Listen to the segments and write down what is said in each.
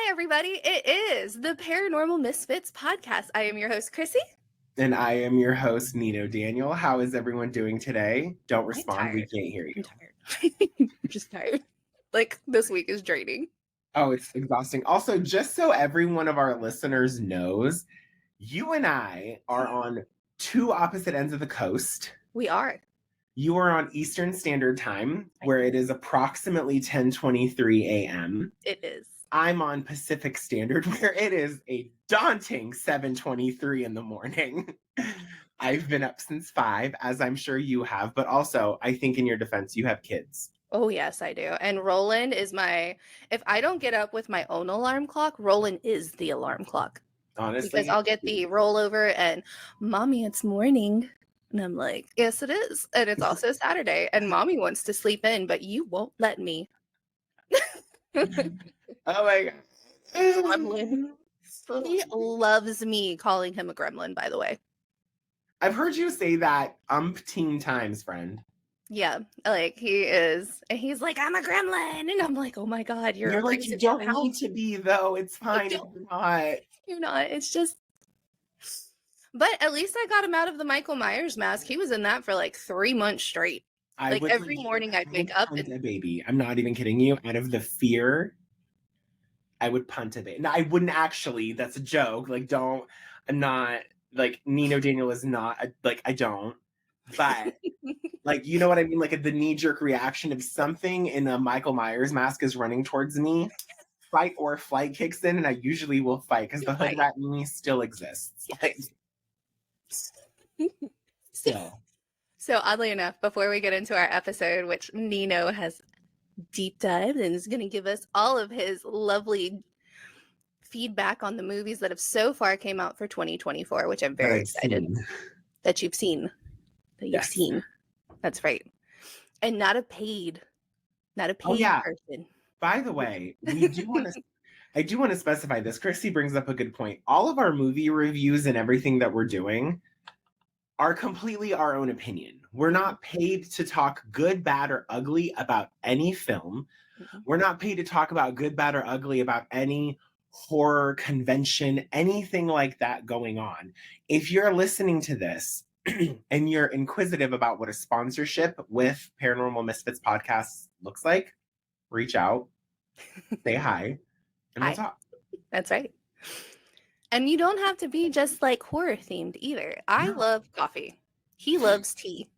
everybody. It is the Paranormal Misfits podcast. I am your host, Chrissy. And I am your host, Nino Daniel. How is everyone doing today? Don't respond. We can't hear you. I'm tired. I'm just tired. Like, this week is draining. Oh, it's exhausting. Also, just so every one of our listeners knows, you and I are on two opposite ends of the coast. We are. You are on Eastern Standard Time, where it is approximately 10:23 a.m. It is. I'm on Pacific Standard, where it is a daunting 7:23 in the morning. I've been up since 5, as I'm sure you have, but also, I think in your defense, you have kids. Oh, yes, I do. And Roland is if I don't get up with my own alarm clock, Roland is the alarm clock. Honestly. Because I'll get the rollover and, Mommy, it's morning. And I'm like, yes, it is. And it's also Saturday. And Mommy wants to sleep in, but you won't let me. Oh my God. Gremlin. He loves me calling him a gremlin, by the way. I've heard you say that umpteen times, friend. Yeah, like he is. And he's like, I'm a gremlin. And I'm like, oh my God, you're like, you don't need to be, though. It's fine if you're not. You're not. It's just. But at least I got him out of the Michael Myers mask. He was in that for like 3 months straight. Like every morning I'd wake up and a baby. I'm not even kidding you. Out of the fear, I would punt a baby. No, I wouldn't actually. That's a joke. Like, I'm not, like, Nino Daniel is not, I don't. But, like, you know what I mean? Like, the knee-jerk reaction of something in a Michael Myers mask is running towards me. Fight or flight kicks in, and I usually will fight because the hood rat in me still exists. Like, still. So oddly enough, before we get into our episode, which Nino has deep dived and is going to give us all of his lovely feedback on the movies that have so far came out for 2024, which I'm very excited that you've seen. That's right. And not a paid person. By the way, I do want to specify this. Chrissy brings up a good point. All of our movie reviews and everything that we're doing are completely our own opinion. We're not paid to talk good, bad, or ugly about any film. Mm-hmm. We're not paid to talk about good, bad, or ugly about any horror convention, anything like that going on. If you're listening to this and you're inquisitive about what a sponsorship with Paranormal Misfits podcast looks like, reach out, say hi, and we'll talk. That's right. And you don't have to be just like horror themed either. I love coffee. He loves tea.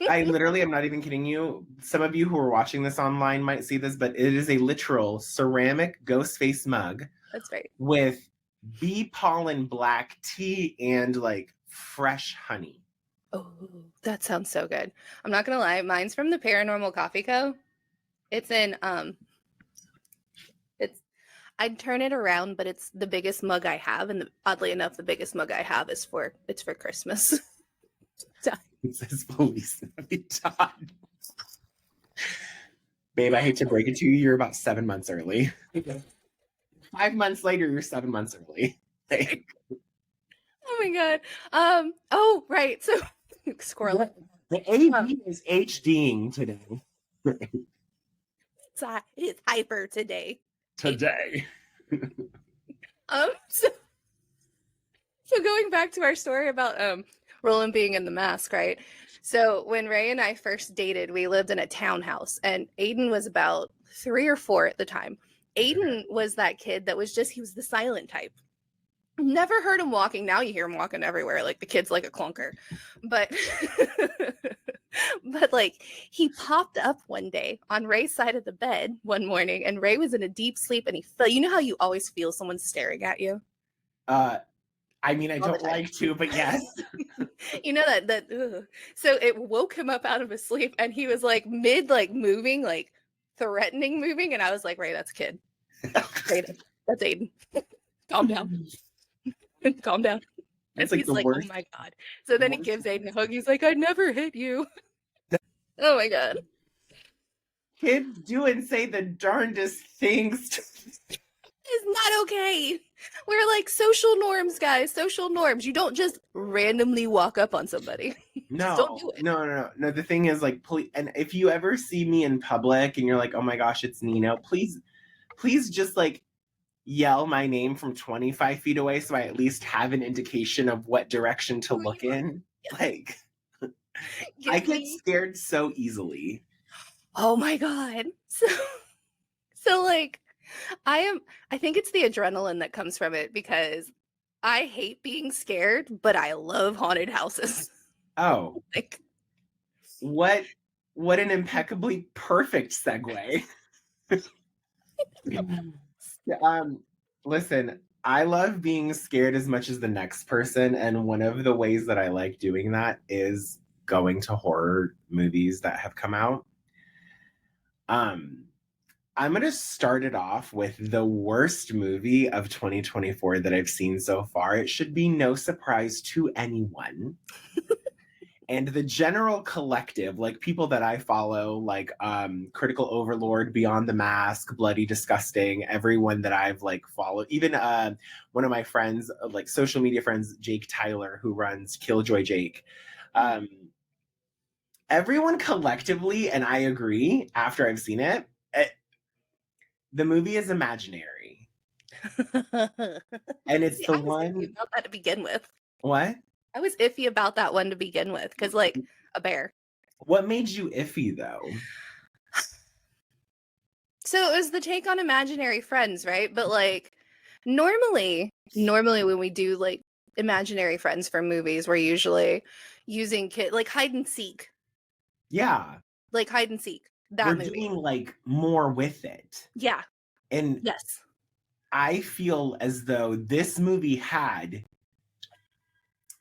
I literally am not even kidding you. Some of you who are watching this online might see this, but it is a literal ceramic ghost face mug. That's right. With bee pollen black tea and like fresh honey. Oh, that sounds so good. I'm not gonna lie, mine's from the Paranormal Coffee Co. It's in I'd turn it around, but it's the biggest mug I have, and oddly enough, the biggest mug I have is for Christmas. So. It says police. Babe, I hate to break it to you. You're about 7 months early. 5 months later, you're 7 months early. Oh my God. Oh, right. So, squirrel. The AV is HDing today. It's hyper today. So going back to our story about Roland being in the mask, right? So when Ray and I first dated, we lived in a townhouse, and Aiden was about 3 or 4 at the time. Aiden was that kid that was he was the silent type. Never heard him walking. Now you hear him walking everywhere. Like, the kid's like a clunker. But but like, he popped up one day on Ray's side of the bed one morning, and Ray was in a deep sleep, and he felt, you know how you always feel someone staring at you? I mean, I don't like to, but yes. You know that so it woke him up out of his sleep, and he was like mid moving, like threatening moving, and I was like, Ray, that's a kid. Ray, that's Aiden. Calm down. Calm down. And he's like, worst. Oh my God. So then he gives Aiden a hug. He's like, I never hit you. Oh my God. Kids do and say the darndest things. It's not okay. We're like social norms, guys. Social norms. You don't just randomly walk up on somebody. No, don't do it. No. The thing is, like, please, and if you ever see me in public and you're like, oh my gosh, it's Nino, please just like yell my name from 25 feet away so I at least have an indication of what direction to look in. Like, I Get get me. scared so easily. Oh my God. So like, I think it's the adrenaline that comes from it because I hate being scared, but I love haunted houses. Oh, Like, what an impeccably perfect segue. um, listen, I love being scared as much as the next person, and one of the ways that I like doing that is going to horror movies that have come out. Um, I'm going to start it off with the worst movie of 2024 that I've seen so far. It should be no surprise to anyone. And the general collective, like people that I follow, like Critical Overlord, Beyond the Mask, Bloody Disgusting, everyone that I've like followed, even one of my friends, like social media friends, Jake Tyler, who runs Killjoy Jake. Everyone collectively, and I agree after I've seen it, the movie is imaginary. And it's see, the I was iffy one. about that to begin with. What? I was iffy about that one to begin with because, like, a bear. What made you iffy though? So it was the take on imaginary friends, right? But like, normally when we do like imaginary friends for movies, we're usually using like hide and seek, Yeah. like hide and seek. That We're movie. doing like more with it. Yeah. And Yes. I feel as though this movie had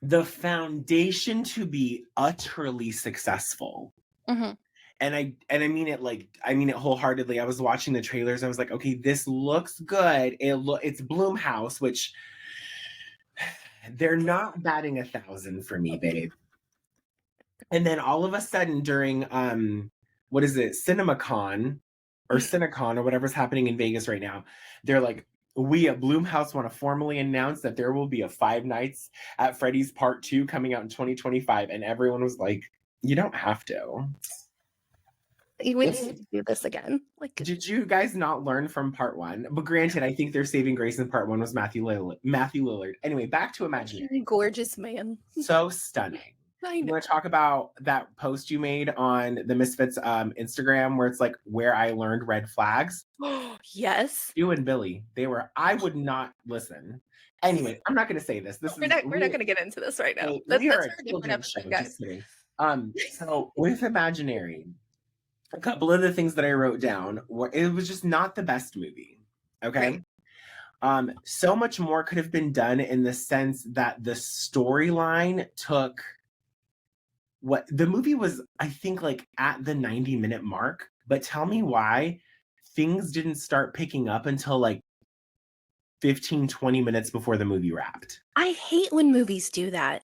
the foundation to be utterly successful. Mm-hmm. And I mean it wholeheartedly. I was watching the trailers. I was like, okay, this looks good. It's Blumhouse, which they're not batting 1,000 for me, babe. And then all of a sudden during what is it, CinemaCon or Cinecon or whatever's happening in Vegas right now, they're like, we at Blumhouse want to formally announce that there will be a Five Nights at Freddy's Part 2 coming out in 2025. And everyone was like, you don't have to. We need to do this again. Like, Did you guys not learn from Part 1? But granted, I think their saving grace in Part 1 was Matthew Lillard. Anyway, back to Imaginary. Gorgeous man. So stunning. You want to talk about that post you made on the Misfits Instagram where it's like where I learned red flags? Yes. You and Billy, I would not listen. Anyway, I'm not going to say this. We're not going to get into this right now. That's we are for a a different episode, guys. Just kidding. So with Imaginary, a couple of the things that I wrote down it was just not the best movie. Okay. Right. So much more could have been done in the sense that the storyline took what the movie was, I think, like at the 90-minute mark, but tell me why things didn't start picking up until like 15-20 minutes before the movie wrapped. I hate when movies do that.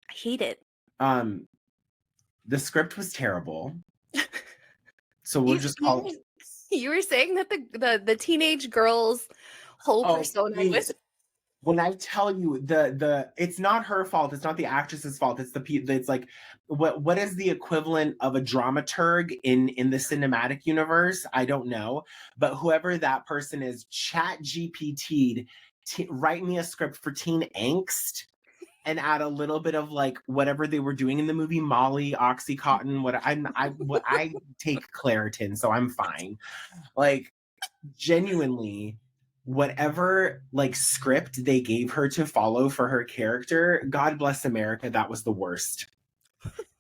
I hate it. The script was terrible. So we'll just call it. You were saying that the teenage girl's whole persona was. When I tell you it's not her fault. It's not the actress's fault. It's like what is the equivalent of a dramaturg in the cinematic universe? I don't know, but whoever that person is, Chat GPT'd write me a script for teen angst and add a little bit of like whatever they were doing in the movie, Molly, Oxycontin. I take Claritin, so I'm fine. Like genuinely. Whatever like script they gave her to follow for her character, God bless America, that was the worst.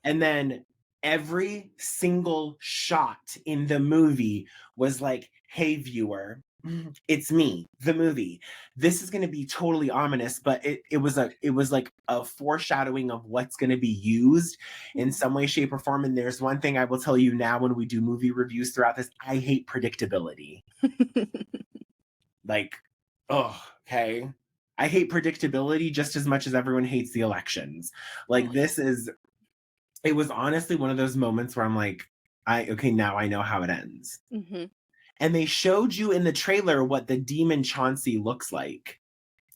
And then every single shot in the movie was like, hey viewer, it's me, the movie. This is going to be totally ominous, but it was like a foreshadowing of what's going to be used in some way, shape, or form. And there's one thing I will tell you now when we do movie reviews throughout this, I hate predictability. Like, oh, okay. I hate predictability just as much as everyone hates the elections. Like it was honestly one of those moments where I'm like, now I know how it ends. Mm-hmm. And they showed you in the trailer what the demon Chauncey looks like.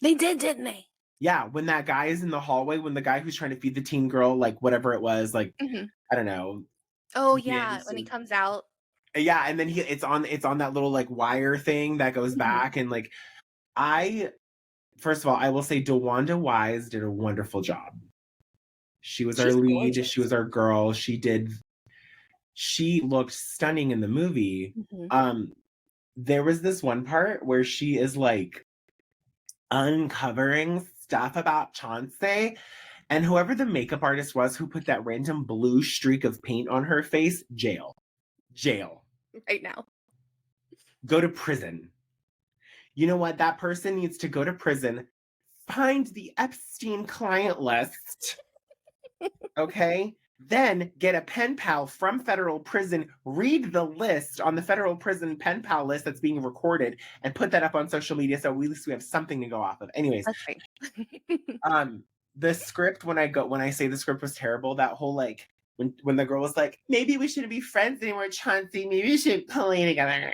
They did, didn't they? Yeah, when that guy is in the hallway, when the guy who's trying to feed the teen girl, like whatever it was, like, I don't know. Oh, yeah, when he comes out. Yeah, and then it's on that little like wire thing that goes back, and like first of all, I will say DeWanda Wise did a wonderful job. She was our She's lead. gorgeous. She was our girl. She looked stunning in the movie. There was this one part where she is like uncovering stuff about Chauncey, and whoever the makeup artist was who put that random blue streak of paint on her face, jail. Right now. Go to prison. You know what? That person needs to go to prison, find the Epstein client list, okay? Then get a pen pal from federal prison, read the list on the federal prison pen pal list that's being recorded, and put that up on social media so at least we have something to go off of. Anyways, That's right. The script, when I say the script was terrible, that whole like when the girl was like, maybe we shouldn't be friends anymore, Chauncey, maybe we should play together.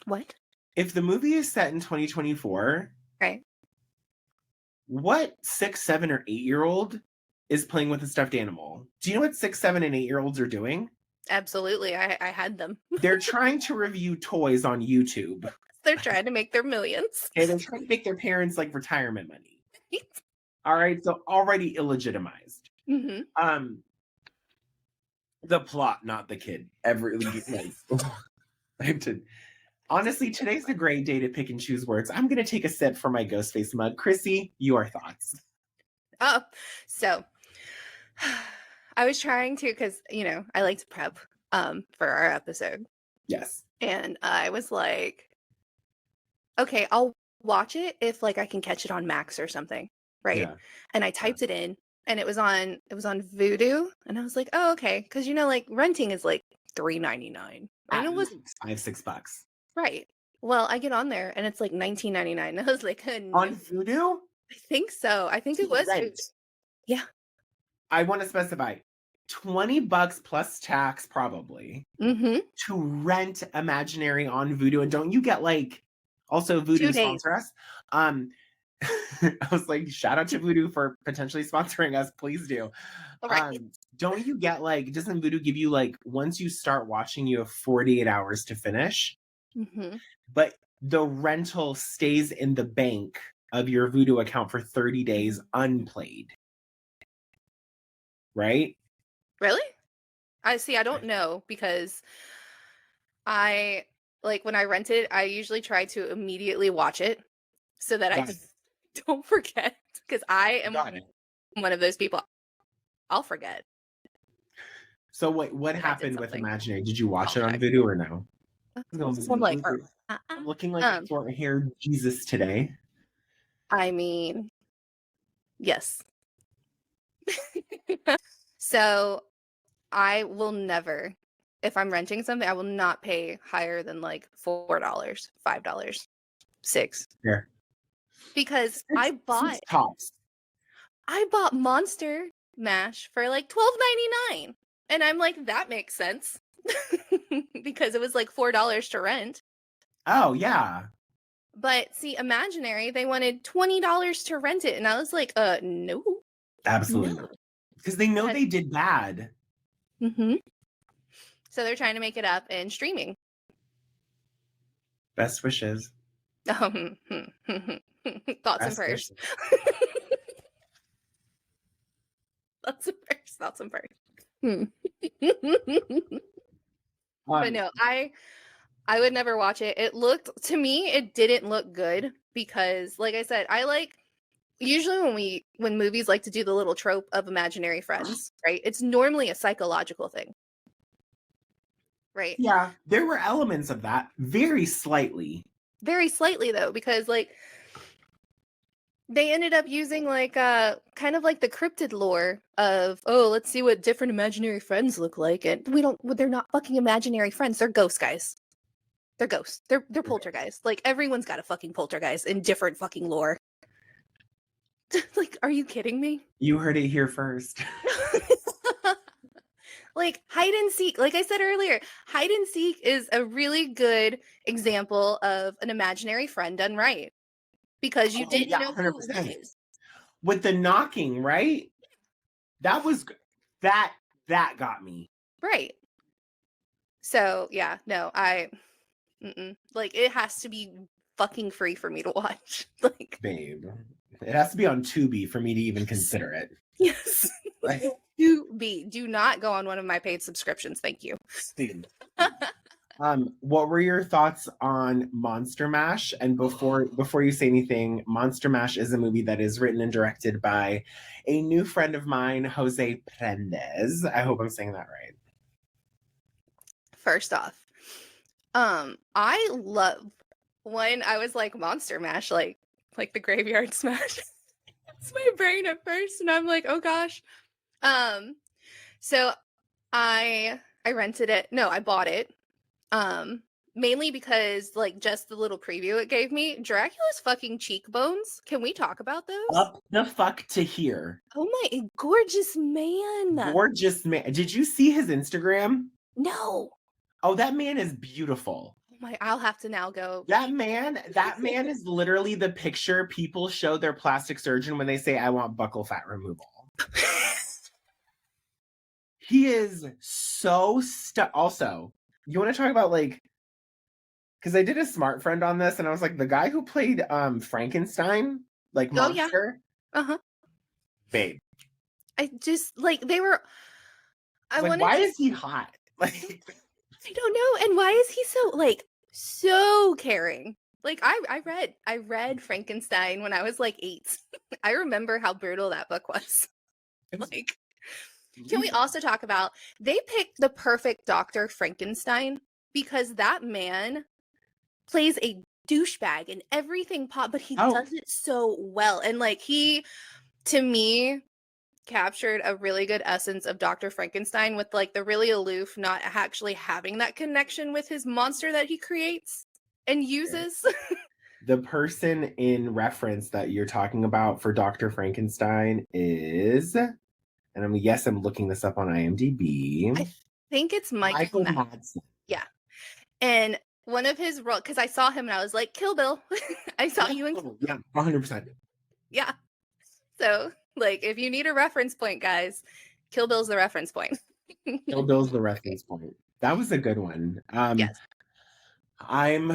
What? If the movie is set in 2024, right, what 6, 7, or 8-year-old is playing with a stuffed animal? Do you know what 6, 7, and 8-year-olds are doing? Absolutely. I had them. They're trying to review toys on YouTube. They're trying to make their millions. And they're trying to make their parents like retirement money. All right, so already illegitimized. The plot, not the kid. Honestly, today's a great day to pick and choose words. I'm going to take a sip for my Ghostface mug. Chrissy, your thoughts? Oh, so I was trying to, because, I like to prep for our episode. Yes. And I was like, okay, I'll watch it if like I can catch it on Max or something, right? Yeah. And I typed it in, and it was on Vudu, and I was like, oh, okay, because like renting is like $3.99, and it was $5-6. Right. Well, I get on there and it's like $19.99. I was like, no. On Vudu? I think so. I think it was. Yeah. I want to specify $20 plus tax, probably, to rent Imaginary on Vudu. And don't you get like also Vudu sponsor us? I was like, shout out to Vudu for potentially sponsoring us. Please do. Right. Don't you get like, doesn't Vudu give you like, once you start watching, you have 48 hours to finish? But the rental stays in the bank of your Vudu account for 30 days unplayed. Right? Really? I don't know, because I like when I rent it, I usually try to immediately watch it so that I don't forget, because I am one of those people. I'll forget. So what happened with Imaginary? Did you watch it on Vudu or no? I'm looking like a short-haired Jesus today. I mean, yes. So I will never, if I'm renting something, I will not pay higher than like $4, $5, $6. Yeah. Because I bought Monster Mash for like $12.99. And I'm like, that makes sense. Because it was like $4 to rent. Oh, yeah. But see, Imaginary, they wanted $20 to rent it. And I was like, no. Absolutely. No. Because they know they did bad. So they're trying to make it up in streaming. Best wishes. Thoughts and prayers. Thoughts and prayers. But no, I would never watch it. To me, it didn't look good, because like I said, usually when movies like to do the little trope of imaginary friends, right? It's normally a psychological thing. Right? Yeah, there were elements of that, very slightly. Very slightly though, because like they ended up using like kind of like the cryptid lore of, oh, let's see what different imaginary friends look like, and they're not fucking imaginary friends, they're ghost guys. They're ghosts. They're poltergeists. Like, everyone's got a fucking poltergeist in different fucking lore. Like, are you kidding me? You heard it here first. Like, hide and seek, like I said earlier, hide and seek is a really good example of an imaginary friend done right. Because you didn't know 100%. Who it was. With the knocking, right? That got me. Right. So yeah, no, like it has to be fucking free for me to watch. Like, Babe, it has to be on Tubi for me to even consider it. yes. Like, Do not go on one of my paid subscriptions. Thank you. what were your thoughts on Monster Mash? And before you say anything, Monster Mash is a movie that is written and directed by a new friend of mine, Jose Prendes. I hope I'm saying that right. First off, I love when I was like Monster Mash, like the Graveyard Smash. It's my brain at first, and I'm like, oh gosh. So I rented it. No, I bought it. Mainly because like just the little preview it gave me, Dracula's fucking cheekbones. Can we talk about those? Up the fuck to here. Oh my gorgeous man. Gorgeous man. Did you see his Instagram? No. Oh, that man is beautiful. Oh my, I'll have to now go. That man is literally the picture people show their plastic surgeon when they say, I want buccal fat removal. He is so also, you want to talk about like, because I did a smart friend on this, and I was like, the guy who played Frankenstein, like monster. Oh, yeah. Babe. I just like they were. Why is he hot? Like, I don't know, and why is he so caring? Like I read Frankenstein when I was like 8. I remember how brutal that book was. Like, can we also talk about they picked the perfect Dr. Frankenstein because that man plays a douchebag in everything but he does it so well. And like he, to me, captured a really good essence of Dr. Frankenstein with like the really aloof, not actually having that connection with his monster that he creates and uses. The person in reference that you're talking about for Dr. Frankenstein is, and I'm looking this up on IMDb. I think it's Michael Madsen. Yeah. And one of his roles, because I saw him and I was like, Kill Bill. I saw you in Kill Bill. Yeah, 100%. Yeah. So, like, if you need a reference point, guys, Kill Bill's the reference point. Kill Bill's the reference point. That was a good one. Yes. I'm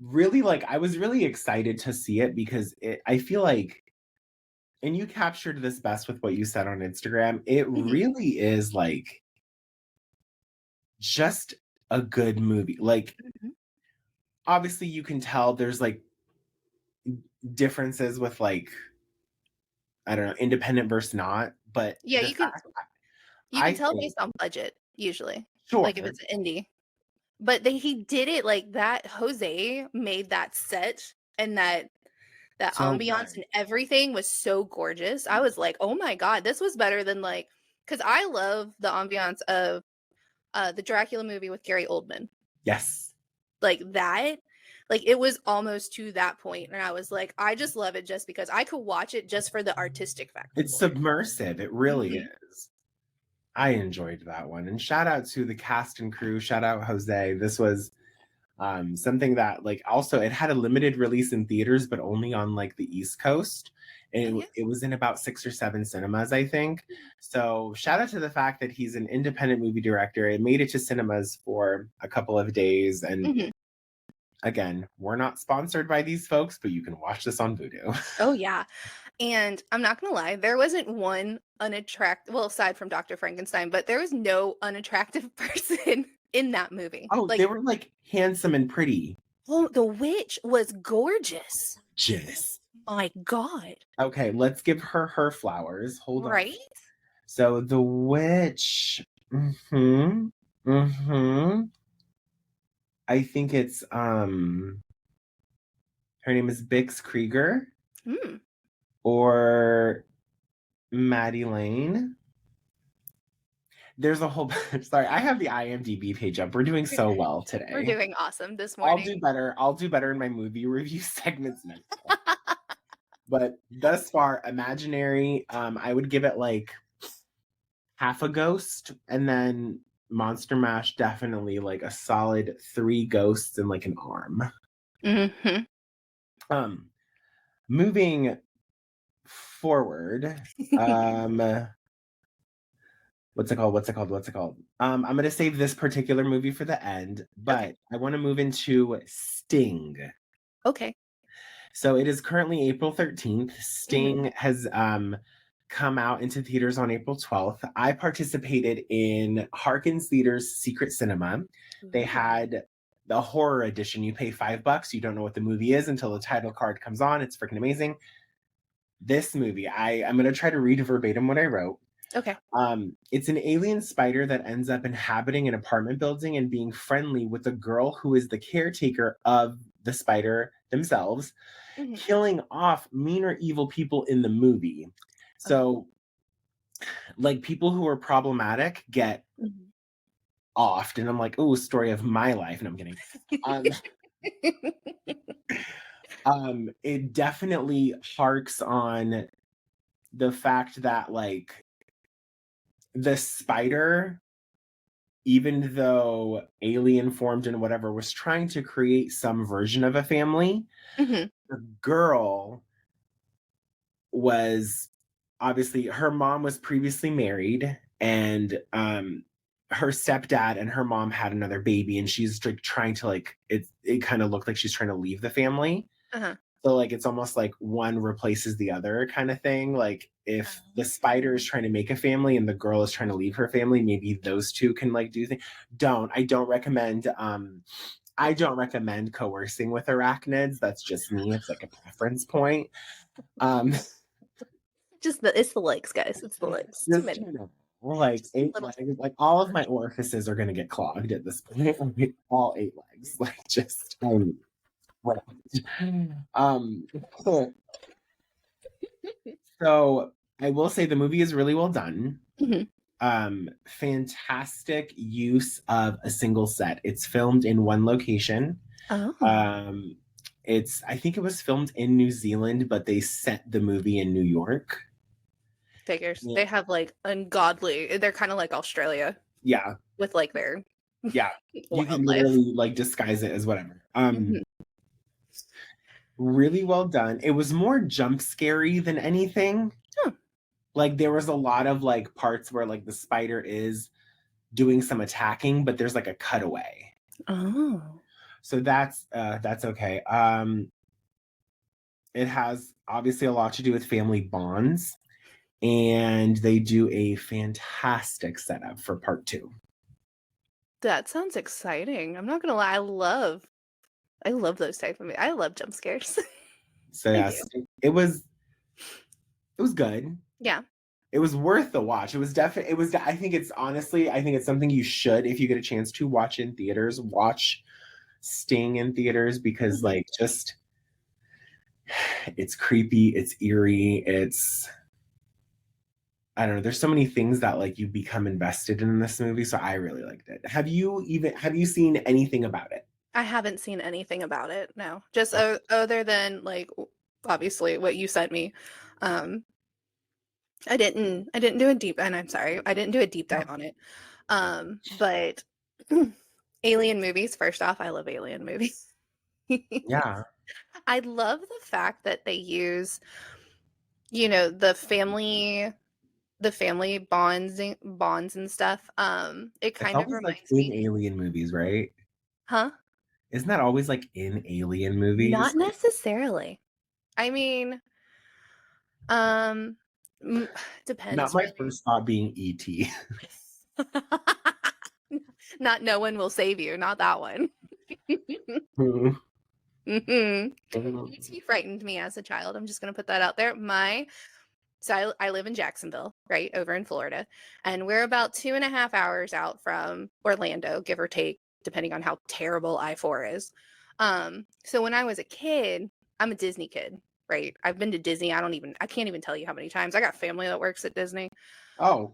really I was really excited to see it because I feel like, and you captured this best with what you said on Instagram, it really is like just a good movie. Like, obviously you can tell there's like differences with like, I don't know, independent versus not, but yeah, you can tell based on budget usually. Sure. Like if it's an indie. But he did it like that. Jose made that set and that so ambiance and everything was so gorgeous. I was like, oh my God, this was better than like, because I love the ambiance of the Dracula movie with Gary Oldman. Yes. Like that, like it was almost to that point, and I was like, I just love it just because I could watch it just for the artistic factor. It's submersive. It really is. I enjoyed that one. And shout out to the cast and crew. Shout out Jose. This was something that like also it had a limited release in theaters, but only on like the East Coast. And it was in about 6 or 7 cinemas, I think. So shout out to the fact that he's an independent movie director. It made it to cinemas for a couple of days. And again, we're not sponsored by these folks, but you can watch this on Vudu. Oh, yeah. And I'm not going to lie, there wasn't one unattractive, well, aside from Dr. Frankenstein, but there was no unattractive person in that movie. Oh, like, they were like handsome and pretty. Oh, the witch was gorgeous. Gorgeous. My God. Okay, let's give her flowers. Hold on. Right? So the witch. I think it's her name is Bix Krieger. Or Maddie Lane. There's a whole sorry, I have the IMDb page up. We're doing so well today. We're doing awesome this morning. I'll do better in my movie review segments next time. But thus far, Imaginary, I would give it like half a ghost, and then Monster Mash definitely like a solid 3 ghosts and like an arm. Moving forward, What's it called? I'm gonna save this particular movie for the end, Okay. but I want to move into Sting. Okay. So it is currently April 13th. Mhm. Sting has come out into theaters on April 12th. I participated in Harkins Theater's Secret Cinema. They Ooh. had the horror edition. You pay $5. You don't know what the movie is until the title card comes on. It's freaking amazing. This movie, I'm going to try to read verbatim what I wrote. Okay. It's an alien spider that ends up inhabiting an apartment building and being friendly with a girl who is the caretaker of the spider themselves, Mhm. killing off mean or evil people in the movie. Oh. So, like, people who are problematic get Mhm. offed, and I'm like, oh, story of my life. And I'm kidding. Um, it definitely harks on the fact that, like, the spider, even though alien formed and whatever, was trying to create some version of a family. Mhm. The girl was obviously, her mom was previously married, and her stepdad and her mom had another baby, and she's like trying to, like, it kind of looked like she's trying to leave the family. Uh-huh. So, like, it's almost like one replaces the other kind of thing. Like, if the spider is Oh. trying to make a family and the girl is trying to leave her family, maybe those two can, like, do things. I don't recommend coercing with arachnids. That's just me. It's like a preference point. Um, It's the legs, guys. It's the legs. Too just, many. like, Just a eight little legs, like, all of my orifices are gonna get clogged at this point. Like, all eight legs. Like, just what um so I will say the movie is really well done. Mhm. Fantastic use of a single set. It's filmed in one location. Oh. Um, I think it was filmed in New Zealand, but they set the movie in New York. Figures. Yeah, They have like ungodly. They're kind of like Australia yeah, with like their yeah. You can wildlife. literally, like, disguise it as whatever. Mhm. Really well done. It was more jump scary than anything. Huh. Like, there was a lot of, like, parts where, like, the spider is doing some attacking, but there's, like, a cutaway. Oh. So that's okay. It has obviously a lot to do with family bonds, and they do a fantastic setup for part two. That sounds exciting. I'm not gonna lie. I love those type of I love jump scares. So I yes, do. it was good. Yeah. It was worth the watch. It was definitely, I think it's something you should, if you get a chance to watch in theaters, watch Sting in theaters, because, Mhm. like, just, it's creepy, it's eerie, it's, I don't know, there's so many things that, like, you become invested in this movie, so I really liked it. Have you seen anything about it? I haven't seen anything about it. No, just Oh, other than like obviously what you sent me. Um, I didn't do a deep, and I'm sorry, I didn't do a deep dive no. on it. But alien movies. First off, I love alien movies. Yeah. I love the fact that they use, the family bonds and stuff. It It's kind of always, like, reminds in me, alien movies, right? huh? Isn't that always, like, in alien movies? Not necessarily. I mean, um, Not depends my really. first thought being E.T. Not no one will save you. Not that one. Mhm. E.T. frightened me as a child. I'm just gonna put that out there. I live in Jacksonville, right over in Florida, and we're about 2.5 hours out from Orlando, give or take, depending on how terrible I-4 is. So when I was a kid, I'm a Disney kid, right? I've been to Disney. I can't even tell you how many times. I got family that works at Disney, Oh,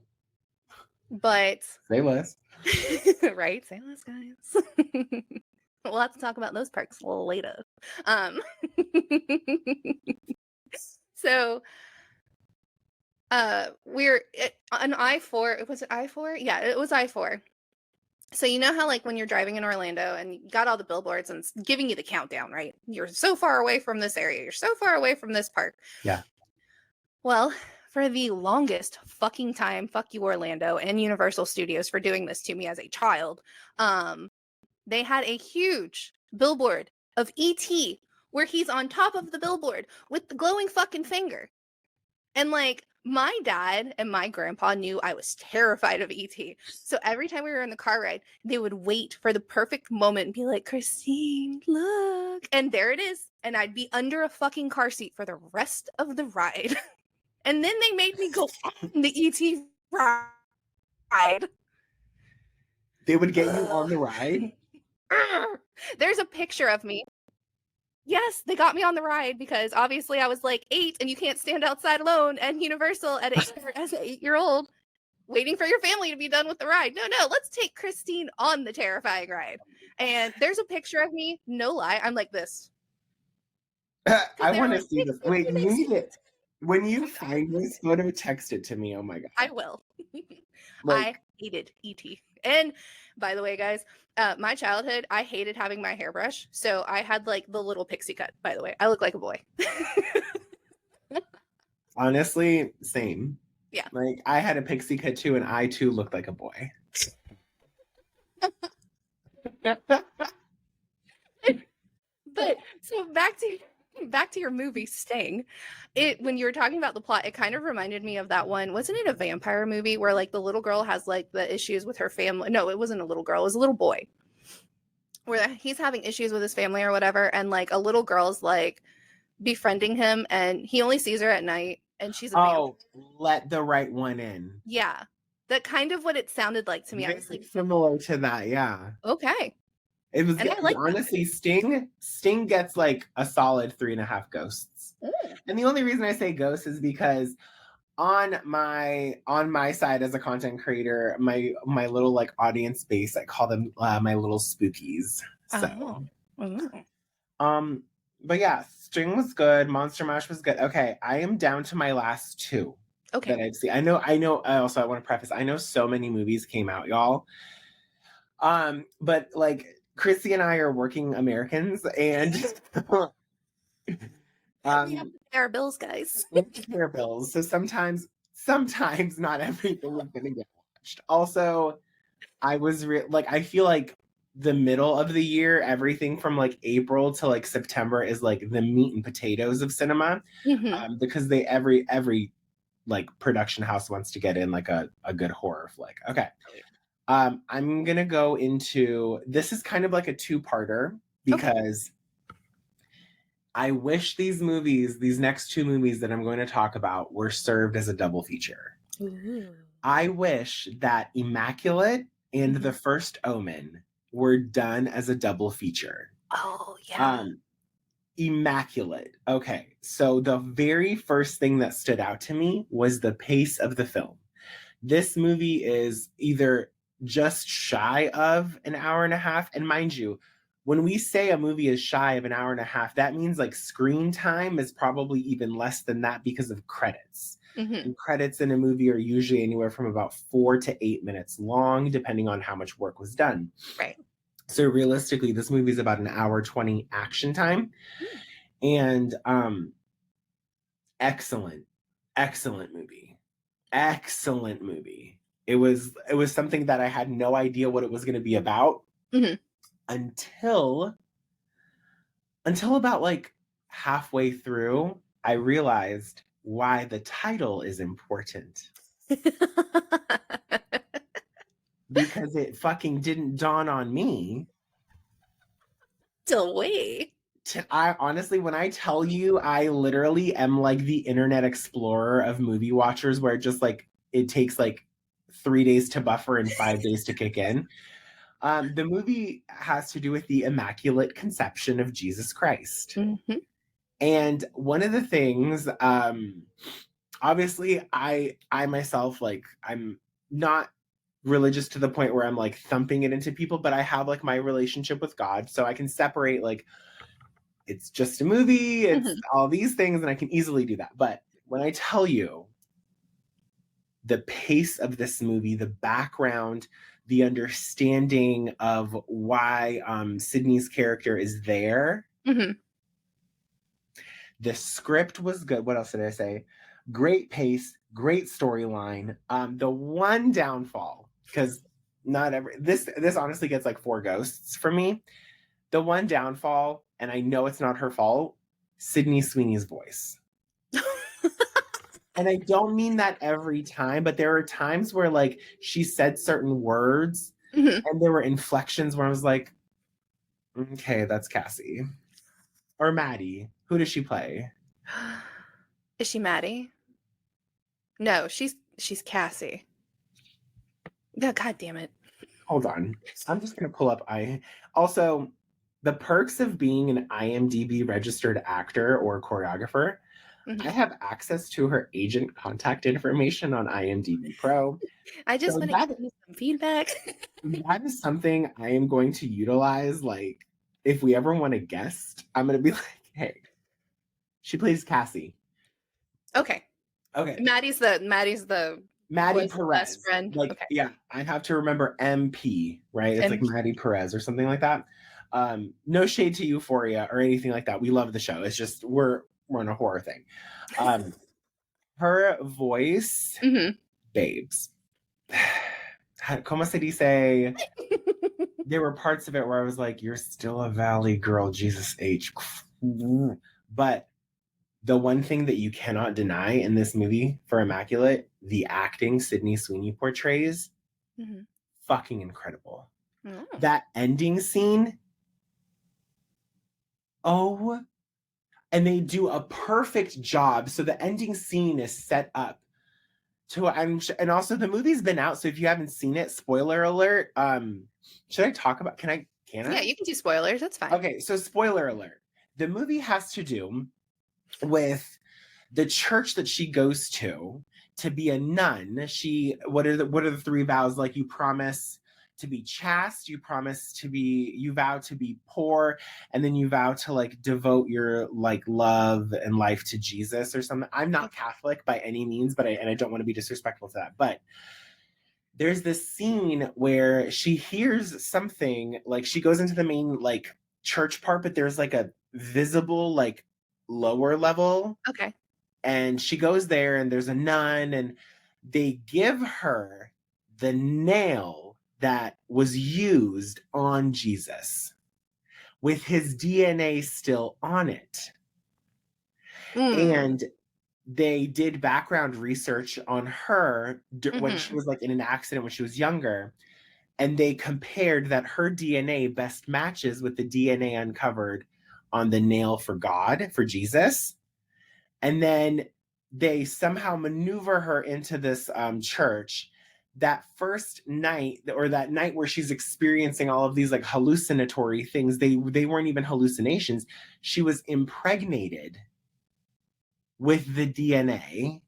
but say less. right, say less, guys. We'll have to talk about those parks a little later. Um, so on I-4. Was it I-4? Yeah, it was I-4. So you know how, like, when you're driving in Orlando and you got all the billboards and it's giving you the countdown, right? You're so far away from this area. You're so far away from this park. Yeah. Well, for the longest fucking time, fuck you, Orlando and Universal Studios for doing this to me as a child. They had a huge billboard of E.T. where he's on top of the billboard with the glowing fucking finger. And like my dad and my grandpa knew I was terrified of E.T. So every time we were in the car ride, they would wait for the perfect moment and be like, Christine, look. And there it is. And I'd be under a fucking car seat for the rest of the ride. And then they made me go on the E.T. ride. They would get you on the ride? There's a picture of me. Yes, they got me on the ride because obviously I was like 8 and you can't stand outside alone and Universal as an 8-year-old waiting for your family to be done with the ride. No, let's take Christine on the terrifying ride. And there's a picture of me, no lie, I'm like this. I want to see this. Wait, you need it. When you find this photo, text it to me. Oh my God. I will. Like, I hated E.T. And by the way, guys, my childhood, I hated having my hairbrush. So I had like the little pixie cut, by the way. I look like a boy. honestly, same. Yeah. Like, I had a pixie cut too, and I too looked like a boy. But so back to your movie Sting. When you were talking about the plot, it kind of reminded me of that one. Wasn't it a vampire movie where like the little girl has like the issues with her family? No, it wasn't a little girl, it was a little boy. Where he's having issues with his family or whatever, and like a little girl's like befriending him and he only sees her at night and she's a vampire. Let the right one in. Yeah. That kind of what it sounded like to me. I was like, similar to that, yeah. Okay. It was like honestly Sting gets like a solid 3.5 ghosts. And the only reason I say ghosts is because on my side as a content creator, my little like audience base, I call them my little spookies. So but yeah, Sting was good, Monster Mash was good. Okay, I am down to my last 2 that I've seen. I know also I want to preface, I know so many movies came out, y'all. But like Chrissy and I are working Americans, and we have to pay our bills, guys. We have to pay our bills. So sometimes not everything is gonna get watched. Also, I was I feel like the middle of the year, everything from like April to like September is like the meat and potatoes of cinema, because they every like production house wants to get in like a good horror flick. Okay. I'm gonna go into, this is kind of like a 2-parter because I wish these next 2 movies that I'm going to talk about were served as a double feature. Ooh. I wish that Immaculate and The First Omen were done as a double feature. Oh, yeah. Immaculate. Okay, so the very first thing that stood out to me was the pace of the film. This movie is either just shy of an hour and a half. And mind you, when we say a movie is shy of an hour and a half, that means like screen time is probably even less than that because of credits. And credits in a movie are usually anywhere from about 4 to 8 minutes long, depending on how much work was done. Right. So realistically, this movie is about an hour 20 action time. And excellent movie. Excellent movie. It was something that I had no idea what it was going to be about until about like halfway through, I realized why the title is important. Because it fucking didn't dawn on me. Till wait. I honestly, when I tell you, I literally am like the Internet Explorer of movie watchers, where it just like it takes like 3 days to buffer and 5 days to kick in. The movie has to do with the Immaculate Conception of Jesus Christ. And one of the things, obviously, I myself, like, I'm not religious to the point where I'm like thumping it into people, but I have like my relationship with God, so I can separate like it's just a movie, it's all these things, and I can easily do that. But when I tell you the pace of this movie, the background, the understanding of why Sydney's character is there, the script was good. What else did I say? Great pace, Great storyline. The one downfall, because not every this honestly gets like 4 ghosts for me. The one downfall, and I know it's not her fault, Sydney Sweeney's voice. And I don't mean that every time, but there are times where like she said certain words Mhm. and there were inflections where I was like, okay, that's Cassie. Or Maddie. Who does she play? Is she Maddie? No, she's Cassie. Yeah, God damn it. Hold on. I'm just gonna pull up also the perks of being an IMDb registered actor or choreographer. I Mhm. have access to her agent contact information on IMDb Pro. I just So want to give you some feedback. that is something I am going to utilize. Like, if we ever want a guest, I'm gonna be like, hey, she plays Cassie. Okay. Okay. Maddie's the Maddie boy's best Perez. friend. Like, Okay. yeah, I have to remember MP, right? It's like And Maddie Perez or something like that. No shade to Euphoria or anything like that. We love the show. It's just we're on a horror thing. Her voice, Mhm. babes. Como se dice? There were parts of it where I was like, you're still a Valley girl, Jesus H. But the one thing that you cannot deny in this movie for Immaculate, the acting Sydney Sweeney portrays, Mhm. fucking incredible. Oh. That ending scene, oh, and they do a perfect job. So the ending scene is set up to, and also the movie's been out. So if you haven't seen it, spoiler alert. Should I talk about? Can I? Yeah, you can do spoilers. That's fine. Okay, so spoiler alert. The movie has to do with the church that she goes to be a nun. What are the 3 vows? Like, you promise to be chaste, you vow to be poor, and then you vow to like devote your like love and life to Jesus or something. I'm not Catholic by any means, but I don't want to be disrespectful to that. But there's this scene where she hears something, like she goes into the main like church part, but there's like a visible like lower level, Okay. and she goes there and there's a nun and they give her the nail that was used on Jesus with his DNA still on it. And they did background research on her when she was like in an accident when she was younger, and they compared that her DNA best matches with the DNA uncovered on the nail for God, for Jesus. And then they somehow maneuver her into this church. That first night, or that night where she's experiencing all of these like hallucinatory things, they weren't even hallucinations. She was impregnated with the DNA,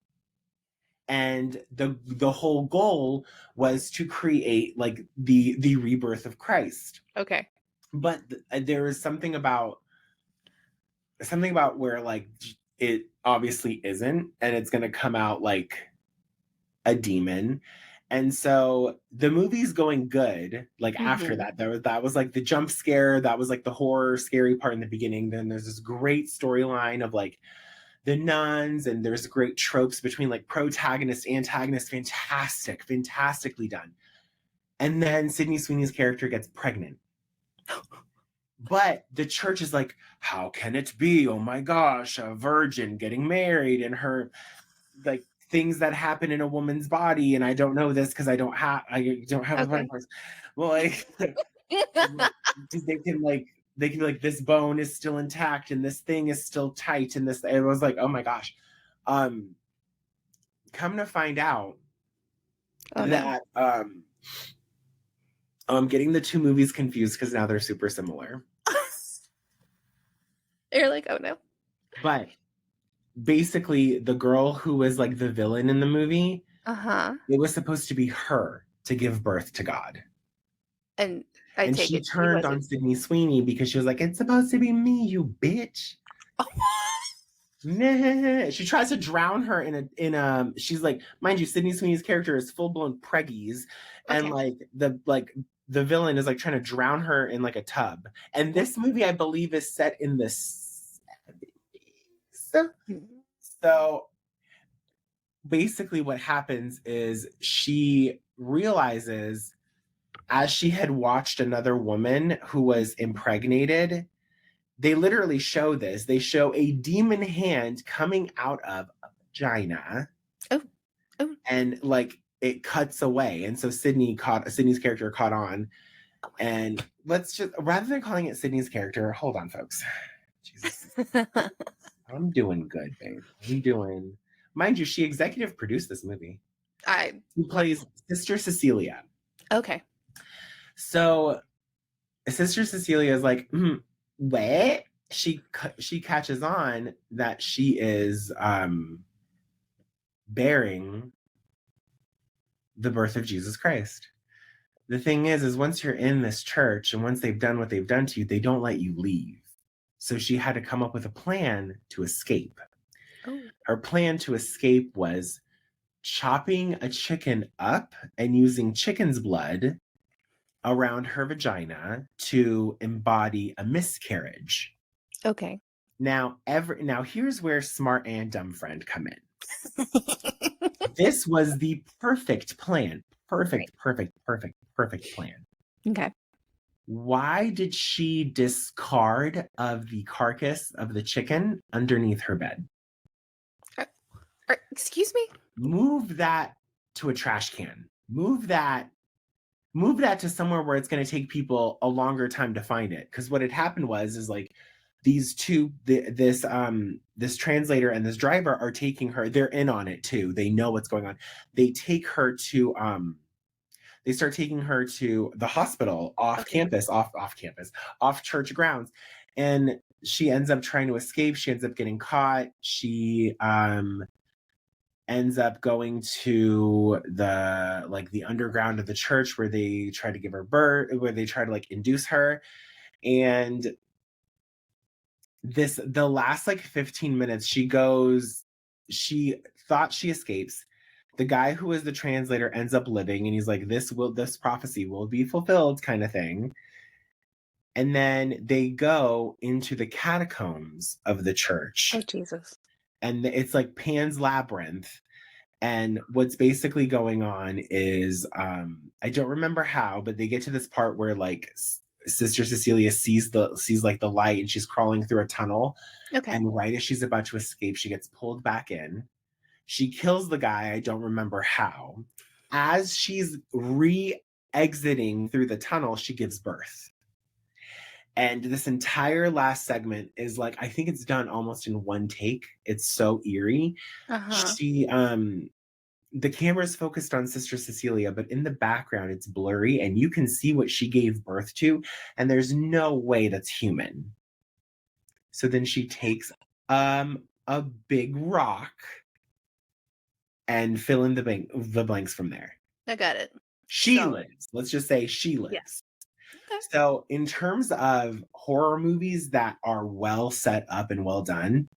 and the whole goal was to create like the rebirth of Christ. Okay. But there is something about where like it obviously isn't, and it's going to come out like a demon. And so the movie's going good. Like after that, that was like the jump scare, that was like the horror scary part in the beginning. Then there's this great storyline of like the nuns, and there's great tropes between like protagonist, antagonist, fantastically done. And then Sydney Sweeney's character gets pregnant. But the church is like, how can it be? Oh my gosh, a virgin getting married, and her like things that happen in a woman's body. And I don't know this because I don't have a body parts. Well, like they can like this bone is still intact and this thing is still tight, and this, it was like, oh my gosh. Come to find out that I'm getting the 2 movies confused because now they're super similar. You're like, oh no. But basically, the girl who was like the villain in the movie, it was supposed to be her to give birth to God. And she turned on Sydney Sweeney because she was like, it's supposed to be me, you bitch. She tries to drown her in a she's like, mind you, Sydney Sweeney's character is full-blown preggies, and like the villain is like trying to drown her in like a tub. And this movie, I believe, is set in the 70s. So basically what happens is she realizes, as she had watched another woman who was impregnated, they literally show this. They show a demon hand coming out of a vagina. Oh. And like it cuts away. And so Sydney's character caught on. And let's just, rather than calling it Sydney's character, hold on, folks. Jesus. I'm doing good, babe. I'm doing, mind you, she executive produced this movie. She plays Sister Cecilia. Okay. So Sister Cecilia is like, what? She catches on that she is bearing the birth of Jesus Christ. The thing is once you're in this church and once they've done what they've done to you, they don't let you leave. So she had to come up with a plan to escape. Oh. Her plan to escape was chopping a chicken up and using chicken's blood around her vagina to embody a miscarriage. Okay. Now here's where smart and dumb friend come in. This was the perfect plan. Perfect plan. Okay. Why did she discard of the carcass of the chicken underneath her bed? Excuse me? Move that to a trash can. Move that to somewhere where it's going to take people a longer time to find it. Because what had happened is like these two, this translator and this driver are taking her. They're in on it too. They know what's going on. They take her to they start taking her to the hospital off campus, off church grounds. And she ends up trying to escape. She ends up getting caught. She ends up going to the underground of the church where they try to give her birth, where they try to like induce her. And the last like 15 minutes, she thought she escapes. The guy who is the translator ends up living, and he's like, this prophecy will be fulfilled kind of thing. And then they go into the catacombs of the church. Oh, Jesus. And it's like Pan's Labyrinth. And what's basically going on is, I don't remember how, but they get to this part where like Sister Cecilia sees like the light, and she's crawling through a tunnel. Okay. And right as she's about to escape, she gets pulled back in. She kills the guy. I don't remember how. As she's exiting through the tunnel, she gives birth. And this entire last segment is like, I think it's done almost in one take. It's so eerie. She, the camera's focused on Sister Cecilia, but in the background, it's blurry, and you can see what she gave birth to, and there's no way that's human. So then she takes a big rock and fill in the blanks from there. I got it. She lives. Let's just say she lives. Yes. Okay. So in terms of horror movies that are well set up and well done,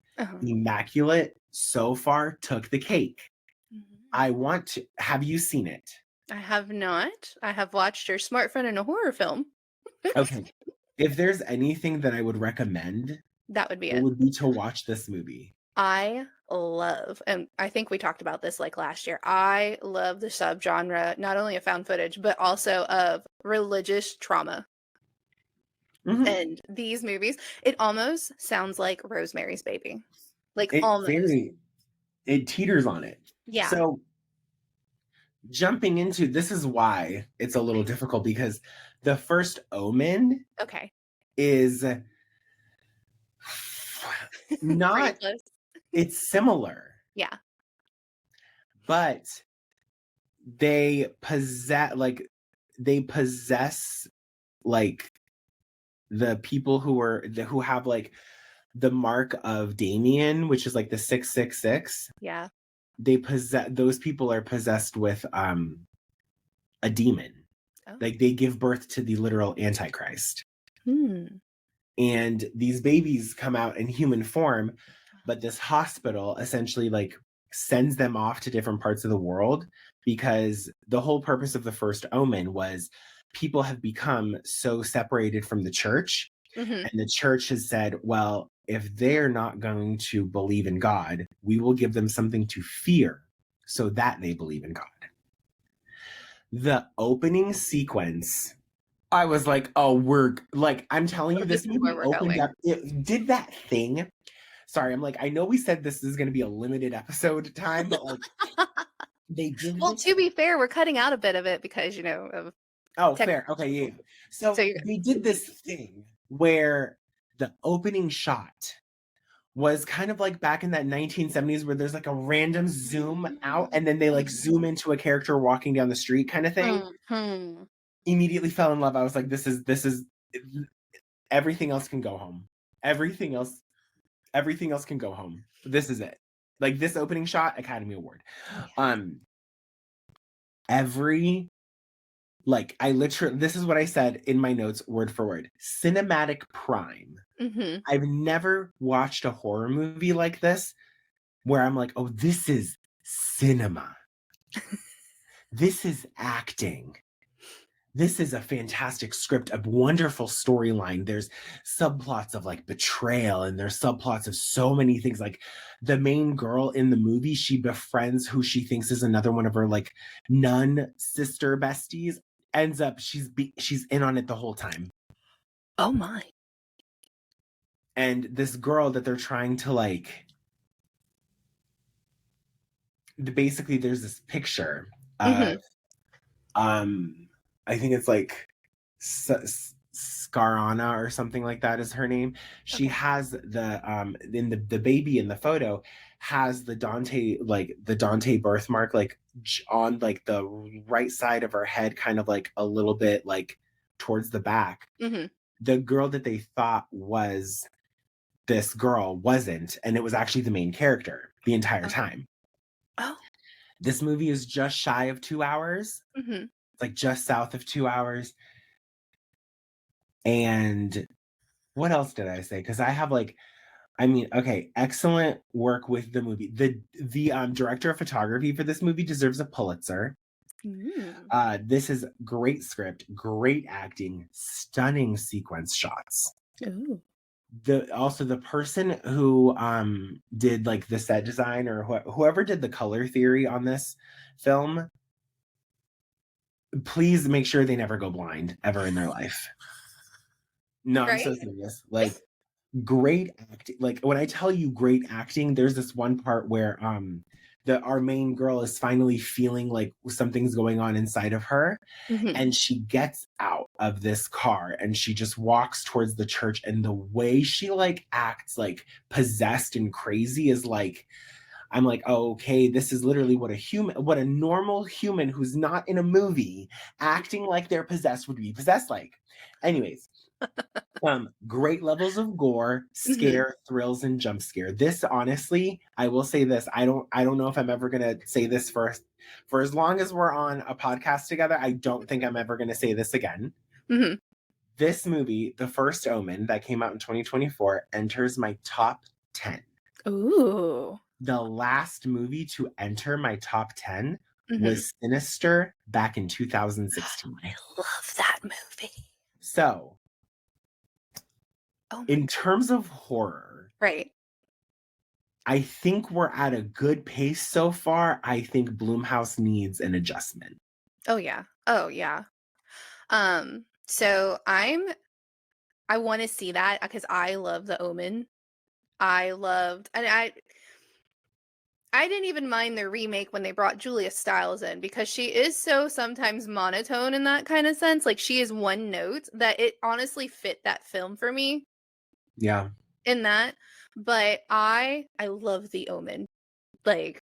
Immaculate so far took the cake. Have you seen it? I have not. I have watched your smartphone in a horror film. Okay. If there's anything that I would recommend, that would be it would be to watch this movie. I love, and I think we talked about this like last year, I love the subgenre, not only of found footage, but also of religious trauma. And these movies, it almost sounds like Rosemary's Baby. Like almost. It teeters on it. Yeah. So jumping into, this is why it's a little difficult, because the First Omen is not, it's similar. Yeah. But they possess like the people who have like the mark of Damien, which is like the 666. Yeah. Those people are possessed with a demon. Like they give birth to the literal Antichrist. And these babies come out in human form, but this hospital essentially like sends them off to different parts of the world, because the whole purpose of the First Omen was people have become so separated from the church. And the church has said, well, if they're not going to believe in God, we will give them something to fear. so that they believe in God. The opening sequence, I was like, oh, we're like, I'm telling you, This this is where movie we're opened going. up, it did that thing. Sorry, I'm like, I know we said this is going to be a limited episode time, but like, they did Well, this. to be fair, we're cutting out a bit of it because, you know, of Oh, fair. Okay, yeah. So so they did this thing where the opening shot was kind of like back in that 1970s where there's like a random zoom out and then they like zoom into a character walking down the street kind of thing. Mhm. Immediately fell in love. I was like, this is everything else can go home. Everything else can go home. This is it. Like this opening shot, Academy Award. Every like I literally, this is what I said in my notes word for word. Cinematic prime. Mhm. I've never watched a horror movie like this where I'm like, oh, this is cinema. This is acting. This is a fantastic script, a wonderful storyline. There's subplots of like betrayal and there's subplots of so many things. Like the main girl in the movie, she befriends who she thinks is another one of her like nun sister besties. Ends up she's in on it the whole time. Oh my. And this girl that they're trying to like, basically there's this picture of I think it's like Scarana or something like that is her name. She has the in the baby in the photo has the Dante birthmark like on like the right side of her head, kind of like a little bit like towards the back. The girl that they thought was this girl wasn't, and it was actually the main character the entire time. Oh. This movie is just shy of 2 hours. It's like just south of 2 hours. And what else did I say? Because I have like, I mean, okay, excellent work with the movie. The director of photography for this movie deserves a Pulitzer. This is great script, great acting, stunning sequence shots. Ooh. The person who did like the set design or whoever did the color theory on this film, please make sure they never go blind ever in their life. No, I'm so serious. Like great acting. Like when I tell you great acting, there's this one part where our main girl is finally feeling like something's going on inside of her, and she gets out of this car and she just walks towards the church, and the way she like acts like possessed and crazy is like, I'm like, oh, okay, this is literally what a normal human who's not in a movie acting like they're possessed would be possessed like. Anyways, great levels of gore, scare, thrills, and jump scare. This, honestly, I will say this. I don't know if I'm ever gonna say this for as long as we're on a podcast together. I don't think I'm ever gonna say this again. This movie, The First Omen, that came out in 2024, enters my top 10. Ooh. The last movie to enter my top 10 was Sinister back in 2016. I love that movie. So, in terms of horror, right, I think we're at a good pace so far. I think Blumhouse needs an adjustment. Oh yeah. So I want to see that because I love The Omen. I didn't even mind the remake when they brought Julia Stiles in, because she is so sometimes monotone in that kind of sense. Like she is one note that it honestly fit that film for me. Yeah. In that. But I love The Omen. Like,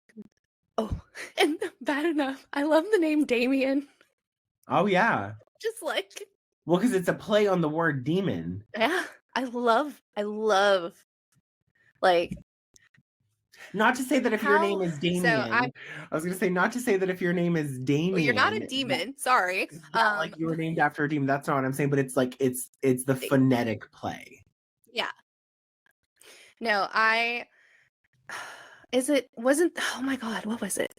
oh, and bad enough, I love the name Damien. Oh yeah. Just like, well, because it's a play on the word demon. Yeah, I love like, not to say that if your name is Damien, I was gonna say not to say that if your name is Damien, well, you're not a demon. Sorry, like you were named after a demon. That's not what I'm saying. But it's like it's the phonetic play. Yeah. No, oh my god, what was it?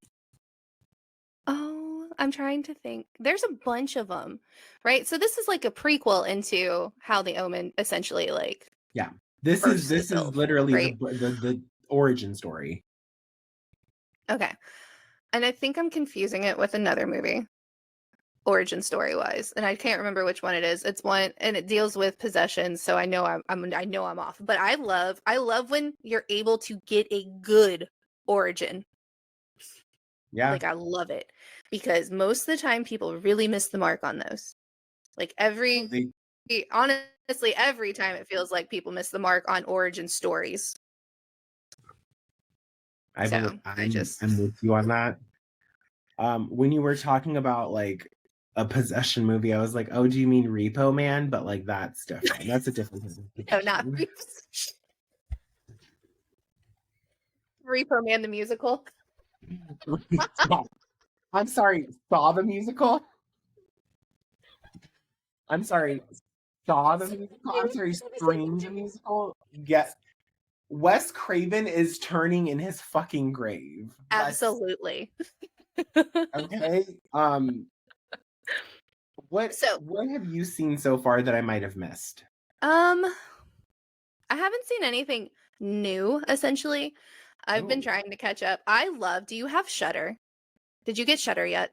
Oh, I'm trying to think. There's a bunch of them, right? So this is like a prequel into how the Omen essentially like. Yeah, this is literally right? the origin story. Okay, And I think I'm confusing it with another movie, origin story wise, and I can't remember which one it is. It's one, and it deals with possession, so I know I know I'm off. But I love when you're able to get a good origin. Yeah. Like I love it because most of the time people really miss the mark on those. Like honestly, every time it feels like people miss the mark on origin stories. I'm with you on that. When you were talking about like a possession movie, I was like, oh, do you mean Repo Man? But like that's different. That's a different No, not Repo Man the musical. I'm sorry, Saw the musical? I'm sorry, Saw the musical? I'm sorry, Scream the musical? Yes. Wes Craven is turning in his fucking grave. Absolutely. Okay. What have you seen so far that I might have missed? I haven't seen anything new, essentially. I've been trying to catch up. Do you have Shudder? Did you get Shudder yet?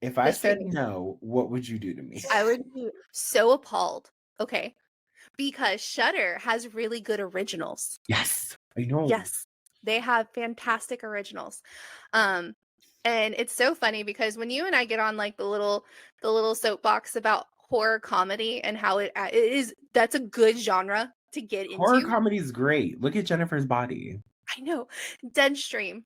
If I said no, what would you do to me? I would be so appalled. Okay. Because Shudder has really good originals. Yes, I know. Yes. They have fantastic originals. And it's so funny because when you and I get on like the little soapbox about horror comedy and how it is, that's a good genre to get into. Horror comedy is great. Look at Jennifer's Body. I know. Deadstream.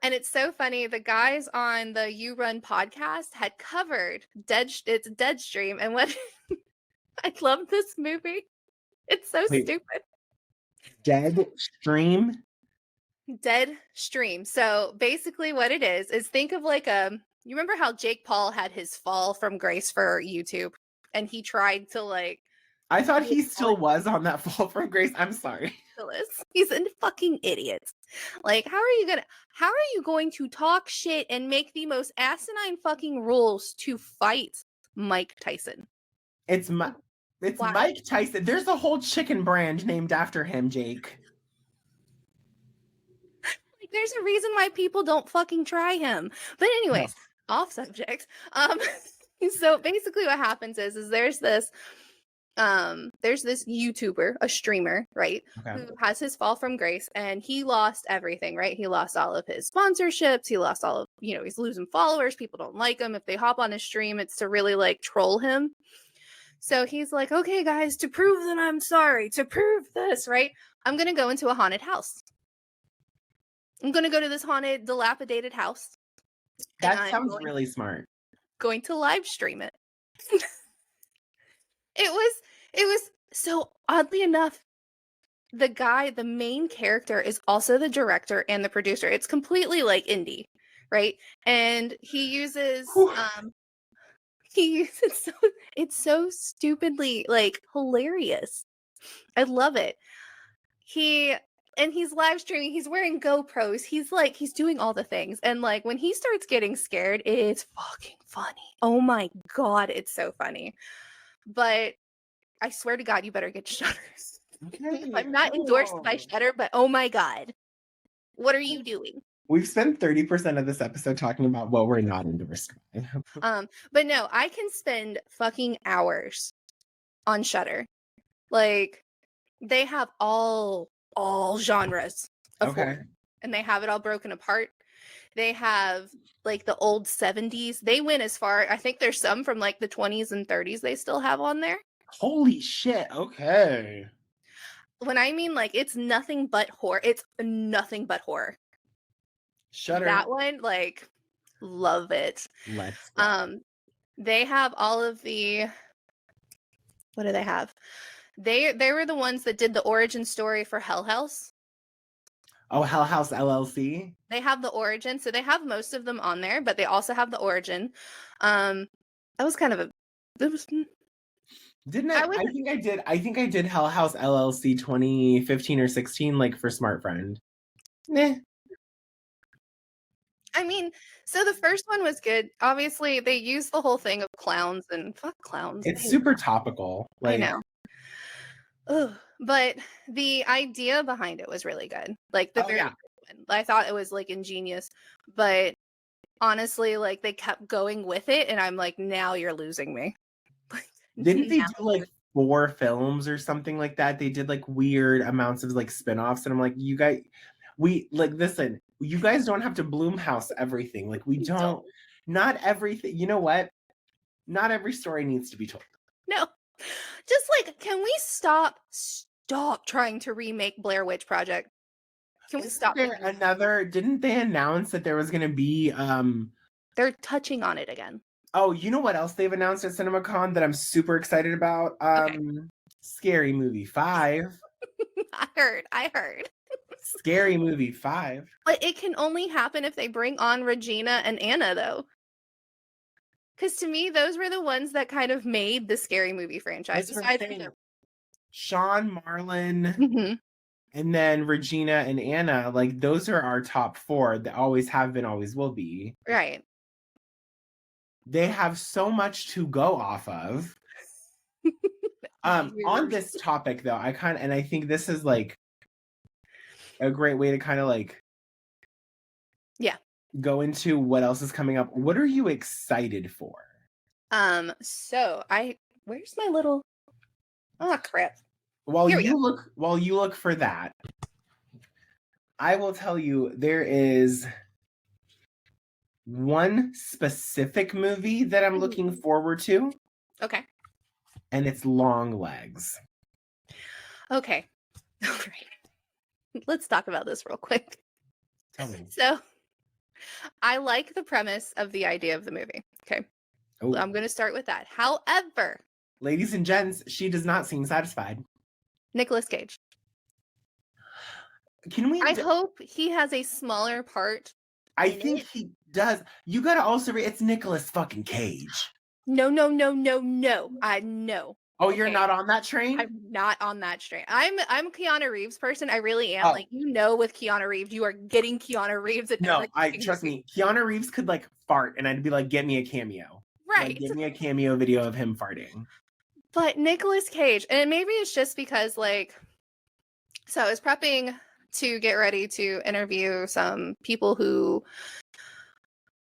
And it's so funny. The guys on the You Run podcast had covered Deadstream. And what I love this movie. It's so stupid. Deadstream? Deadstream. So basically what it is think of like you remember how Jake Paul had his fall from grace for YouTube and he tried to like I thought he still was on that fall from grace. I'm sorry. He's a fucking idiot. Like, how are you going to talk shit and make the most asinine fucking rules to fight Mike Tyson? It's Mike Tyson. There's a whole chicken brand named after him, Jake. Like, there's a reason why people don't fucking try him. But anyways, off subject. So basically what happens is there's this YouTuber, a streamer, right, who has his fall from grace and he lost everything, right? He lost all of his sponsorships, he lost all of, he's losing followers, people don't like him. If they hop on his stream, it's to really like troll him. So he's like, okay guys, to prove that I'm sorry, to prove this, right, I'm gonna go into a haunted house. I'm gonna go to this haunted, dilapidated house. That sounds really smart. Going to live stream it. It was so, oddly enough, the main character is also the director and the producer. It's completely like indie, right? And he uses it's so stupidly like hilarious. I love it. He's live streaming, he's wearing GoPros, he's doing all the things. And like when he starts getting scared, it's fucking funny. Oh my god, it's so funny. But I swear to God, you better get Shudder. Okay. I'm not endorsed by Shudder, but oh my god, what are you doing? We've spent 30% of this episode talking about what we're not endorsed by. But no, I can spend fucking hours on Shudder. Like they have all genres of horror, and they have it all broken apart. They have like the old 70s. They went as far. I think there's some from like the 20s and 30s they still have on there. Holy shit. Okay. When I mean like it's nothing but horror. It's nothing but horror. Shudder. That one, like, love it. Let's go. They have all of the, what do they have? They were the ones that did the origin story for Hell House. Oh, Hell House LLC? They have the origin, so they have most of them on there, but they also have the origin. That was kind of a, it was, didn't I think I did Hell House LLC 2015 or 16, like for Smart Friend. Meh. I mean, so the first one was good. Obviously, they used the whole thing of clowns and fuck clowns. It's super topical. Like, I know. Ugh. But the idea behind it was really good. Like the very first one. I thought it was like ingenious, but honestly, like, they kept going with it, and I'm like, now you're losing me. Didn't they Now do like 4 films or something like that? They did like weird amounts of like spin-offs, and I'm like, you guys, we like listen, you guys don't have to Bloomhouse everything. Like we don't, not everything. You know what? Not every story needs to be told. No. Just like, can we stop trying to remake Blair Witch Project? Can we stop? Didn't they announce that there was gonna be They're touching on it again. oh, you know what else they've announced at CinemaCon that I'm super excited about? Okay. Scary Movie 5. I heard. Scary Movie 5. But it can only happen if they bring on Regina and Anna, though. Because to me, those were the ones that kind of made the Scary Movie franchise. Sean, Marlon, Mhm. and then Regina and Anna, like those are our top 4 that always have been, always will be. Right. They have so much to go off of. On this topic though, I think this is like a great way to kind of like go into what else is coming up. What are you excited for? So where's my little, oh crap. While you look for that, I will tell you there is one specific movie that I'm looking forward to. Okay. And it's Long Legs. Okay. All right. Let's talk about this real quick. Tell me. So, I like the premise of the idea of the movie. Okay. Oh. I'm going to start with that. However, ladies and gents, she does not seem satisfied. Nicolas Cage. I hope he has a smaller part. I think he does. You gotta also it's Nicolas fucking Cage. No. I know. Oh, okay. You're not on that train? I'm not on that train. I'm a Keanu Reeves person. I really am. Oh. Like, with Keanu Reeves, you are getting Keanu Reeves. No, trust me. Keanu Reeves could like fart, and I'd be like, "Get me a cameo." Right. Like, give me a cameo video of him farting. But Nicolas Cage, and maybe it's just because like, so I was prepping to get ready to interview some people who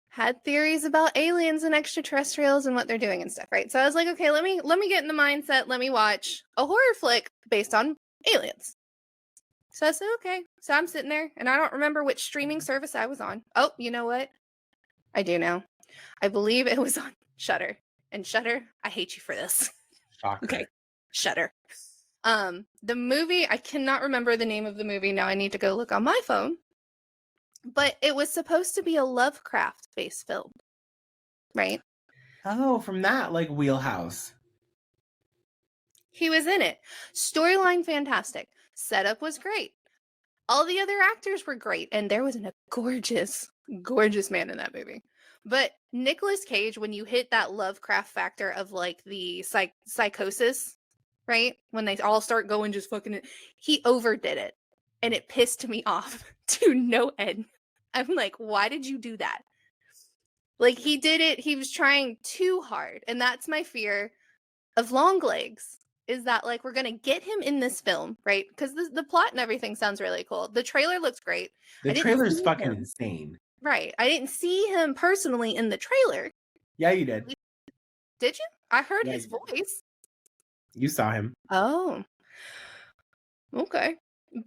had theories about aliens and extraterrestrials and what they're doing and stuff, right? So I was like, okay, let me get in the mindset. Let me watch a horror flick based on aliens. So I said, okay. So I'm sitting there, and I don't remember which streaming service I was on. Oh, you know what? I do now. I believe it was on Shudder. And Shudder, I hate you for this. Shocker. Okay, Shudder. The movie, I cannot remember the name of the movie. Now I need to go look on my phone. But it was supposed to be a Lovecraft-based film, right? Oh, from that, like, wheelhouse. He was in it. Storyline, fantastic. Setup was great. All the other actors were great. And there was a gorgeous, gorgeous man in that movie. But Nicolas Cage, when you hit that Lovecraft factor of, like, the psychosis, right? When they all start going just fucking, he overdid it. And it pissed me off to no end. I'm like, why did you do that? Like, he did it. He was trying too hard. And that's my fear of Long Legs, is that, like, we're going to get him in this film, right? Because the plot and everything sounds really cool. The trailer looks great. The trailer's fucking insane. Right. I didn't see him personally in the trailer. Yeah, you did. Did you? I heard his voice. You saw him. Oh. Okay.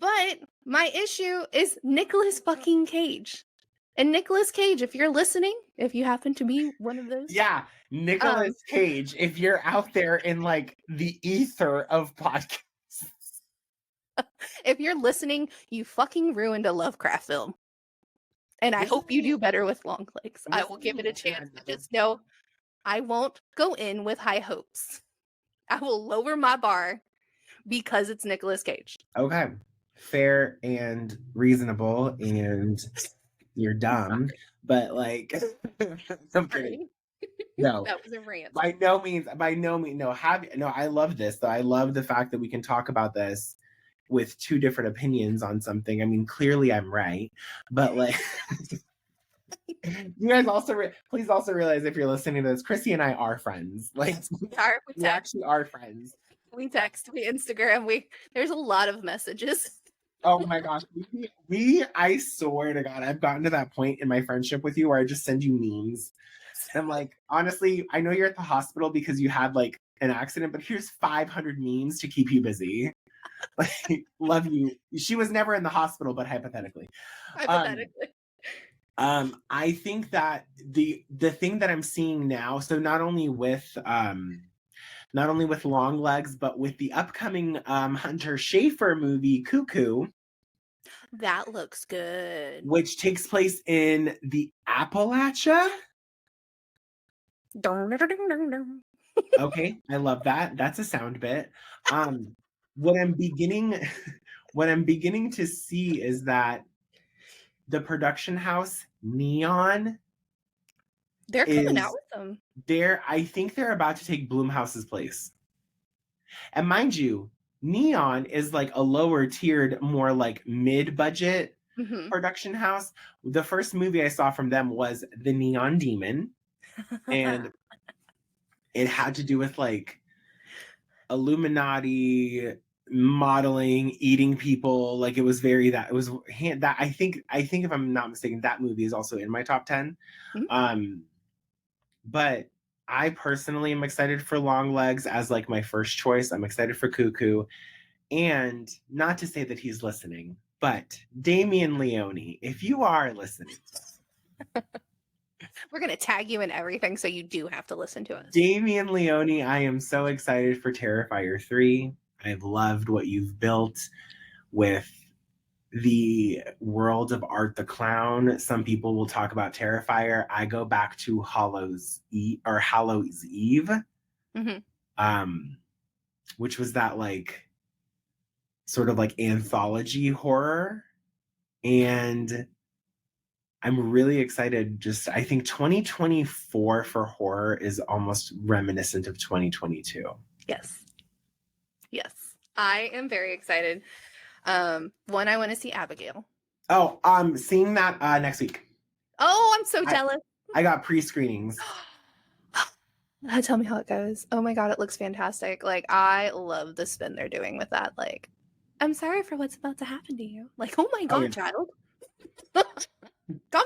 But my issue is Nicolas fucking Cage. And Nicolas Cage, if you're listening, if you happen to be one of those. Yeah, Nicolas Cage, if you're out there in like the ether of podcasts. If you're listening, you fucking ruined a Lovecraft film. And I hope you do better with Long Legs. I will give it a chance. Just know I won't go in with high hopes. I will lower my bar because it's Nicolas Cage. Okay. Fair and reasonable, and you're dumb, but like I'm kidding. No, that was a rant. By no means. No, I love this though. I love the fact that we can talk about this with two different opinions on something. I mean, clearly I'm right, but like you guys also please also realize, if you're listening to this, Chrissy and I are friends. Like, we actually are friends. We text, we Instagram, there's a lot of messages. Oh my gosh. I swear to God, I've gotten to that point in my friendship with you where I just send you memes. And I'm like, honestly, I know you're at the hospital because you had like an accident, but here's 500 memes to keep you busy. Like, love you. She was never in the hospital, but hypothetically. Hypothetically. I think that the thing that I'm seeing now, so not only with Long Legs, but with the upcoming Hunter Schafer movie, Cuckoo, That looks good. which takes place in the Appalachia. Dun, dun, dun, dun, dun. Okay, I love that. That's a sound bit. What I'm beginning what I'm beginning to see is that the production house Neon They're coming out is with them. I think they're about to take Blumhouse's place. And mind you, Neon is like a lower tiered, more like mid-budget Mm-hmm. production house. The first movie I saw from them was The Neon Demon, and it had to do with like Illuminati modeling, eating people. Like it was very that it was that I think if I'm not mistaken, that movie is also in my top 10. Mm-hmm. But I personally am excited for Long Legs as like my first choice. I'm excited for Cuckoo. And not to say that he's listening, but Damien Leone, if you are listening, We're gonna tag you in everything, so you do have to listen to us. Damien Leone, I am so excited for Terrifier 3. I've loved what you've built with the world of Art the Clown. Some people will talk about Terrifier. I go back to Hallow's Eve, Mm-hmm. Which was that like sort of like anthology horror. And I'm really excited. Just I think 2024 for horror is almost reminiscent of 2022. Yes. Yes. I am very excited. One, I want to see Abigail. Oh, seeing that next week. Oh, I'm so jealous. I got pre-screenings. Tell me how it goes. Oh my God, it looks fantastic. Like, I love the spin they're doing with that. Like, I'm sorry for what's about to happen to you. Like, oh my God, child. Calm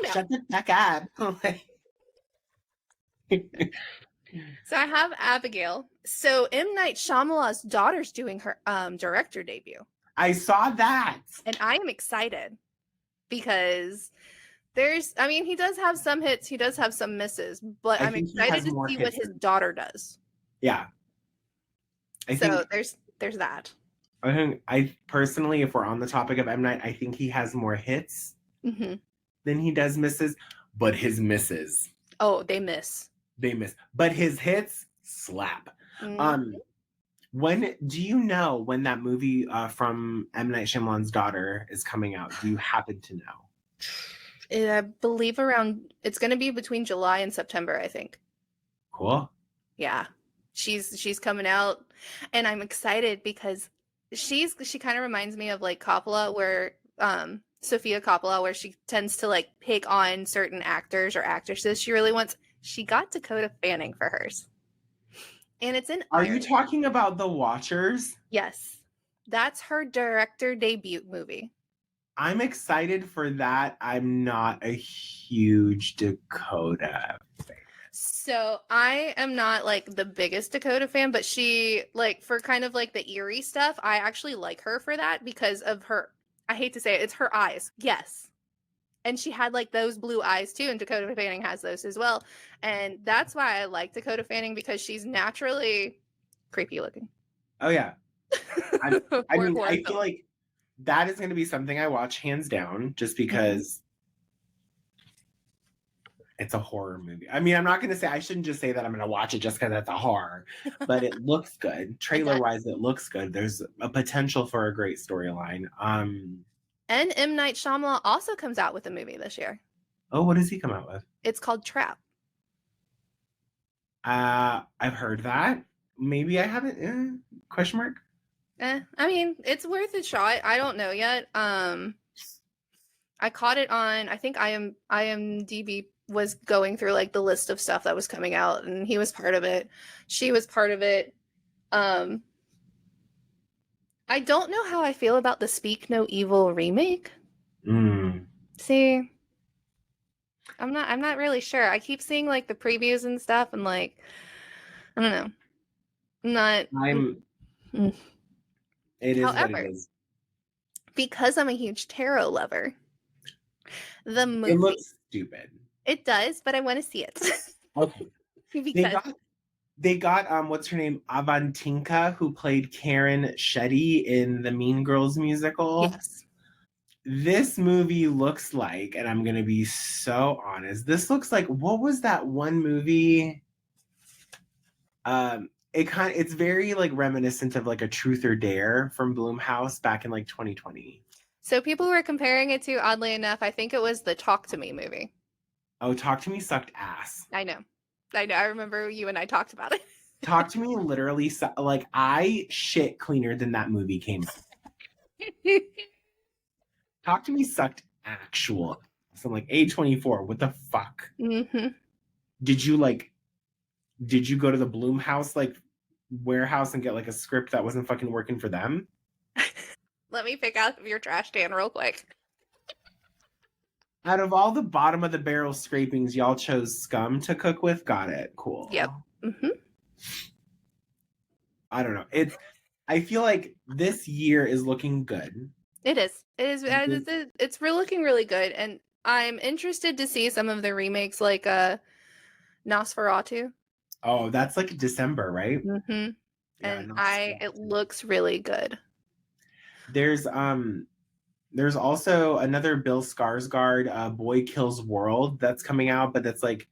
down. Shut the heck up. So I have Abigail. So M. Night Shyamalan's daughter's doing her director debut. I saw that. And I am excited because he does have some hits, he does have some misses, but I'm excited to see what his daughter does. Yeah. There's that. I personally, if we're on the topic of M. Night, I think he has more hits than he does misses, but his misses. Oh, they miss. But his hits slap. When do you know when that movie from M. Night Shyamalan's daughter is coming out? Do you happen to know? I believe it's going to be between July and September, I think. Cool. Yeah. She's coming out, and I'm excited because she kind of reminds me of like Coppola, where Sofia Coppola, where she tends to like pick on certain actors or actresses she really wants. She got Dakota Fanning for hers. And it's in Are you talking about The Watchers? Yes. That's her director debut movie. I'm excited for that. I'm not a huge Dakota fan. So I am not like the biggest Dakota fan, but she like for kind of like the eerie stuff, I actually like her for that because of her, I hate to say it, it's her eyes. Yes. And she had like those blue eyes too, and Dakota Fanning has those as well. And that's why I like Dakota Fanning, because she's naturally creepy looking. Oh yeah. I feel like that is going to be something I watch hands down, just because it's a horror movie. I mean, I'm not going to say, I shouldn't just say that I'm going to watch it just because it's a horror, but it looks good. Trailer-wise, it looks good. There's a potential for a great storyline. And M. Night Shyamalan also comes out with a movie this year. Oh, what does he come out with? It's called Trap. I've heard that. Maybe I haven't. Question mark? I mean, it's worth a shot. I don't know yet. I caught it on, I think IMDb was going through like the list of stuff that was coming out, and he was part of it. She was part of it. I I don't know how I feel about the Speak No Evil remake. Mm. See, I'm not really sure. I keep seeing like the previews and stuff and like I don't know. Not I'm. mm. It is what it However, is. because I'm a huge tarot lover, the It movie looks stupid. it does, but I want to see it. Okay. They Because got what's her name? Avantinka, who played Karen Shetty in the Mean Girls musical. yes. This movie looks like, and I'm gonna be so honest, this looks like, what was that one movie? It's very like reminiscent of like a Truth or Dare from Bloomhouse back in like 2020. So people were comparing it to, oddly enough, I think it was the Talk to Me movie. Oh, Talk to Me sucked ass. I know. I know. I remember you and I talked about it. Talk to Me literally like I shit cleaner than that movie came out. Talk to Me sucked actual. So I'm like A24, what the fuck? Mm-hmm. Did you go to the Bloomhouse like warehouse and get like a script that wasn't fucking working for them? Let me pick out your trash can real quick. Out of all the bottom of the barrel scrapings, y'all chose Scum to cook with. Got it. Cool. Yep. Mm-hmm. I don't know. I feel like this year is looking good. It is. It is. It's looking really good, and I'm interested to see some of the remakes, like Nosferatu. Oh, that's like December, right? Mm-hmm. Yeah, And it looks really good. There's also another Bill Skarsgård, Boy Kills World, that's coming out, but that's like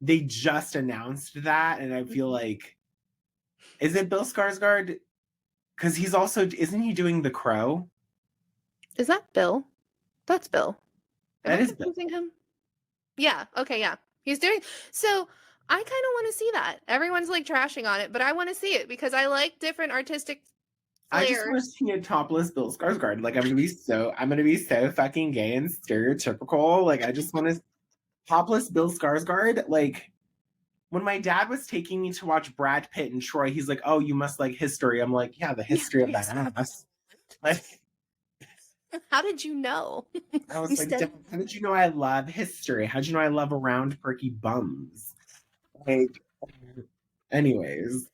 they just announced that, and I feel like, is it Bill Skarsgård? Because he's also, isn't he doing The Crow? Is that Bill? That's Bill. Am That I is Bill. confusing him? Yeah. Okay. Yeah. He's doing. So I kind of want to see that. Everyone's like trashing on it, but I want to see it because I like different artistic I just want to flares. see a topless Bill Skarsgård. Like I'm gonna be so fucking gay and stereotypical. Like I just want to topless Bill Skarsgård. Like when my dad was taking me to watch Brad Pitt and Troy, he's like, "Oh, you must like history." I'm like, "Yeah, the history of that ass." Like, How did you know? I was like, "Dad, how did you know I love history? How did you know I love round, perky bums?" Like, anyways,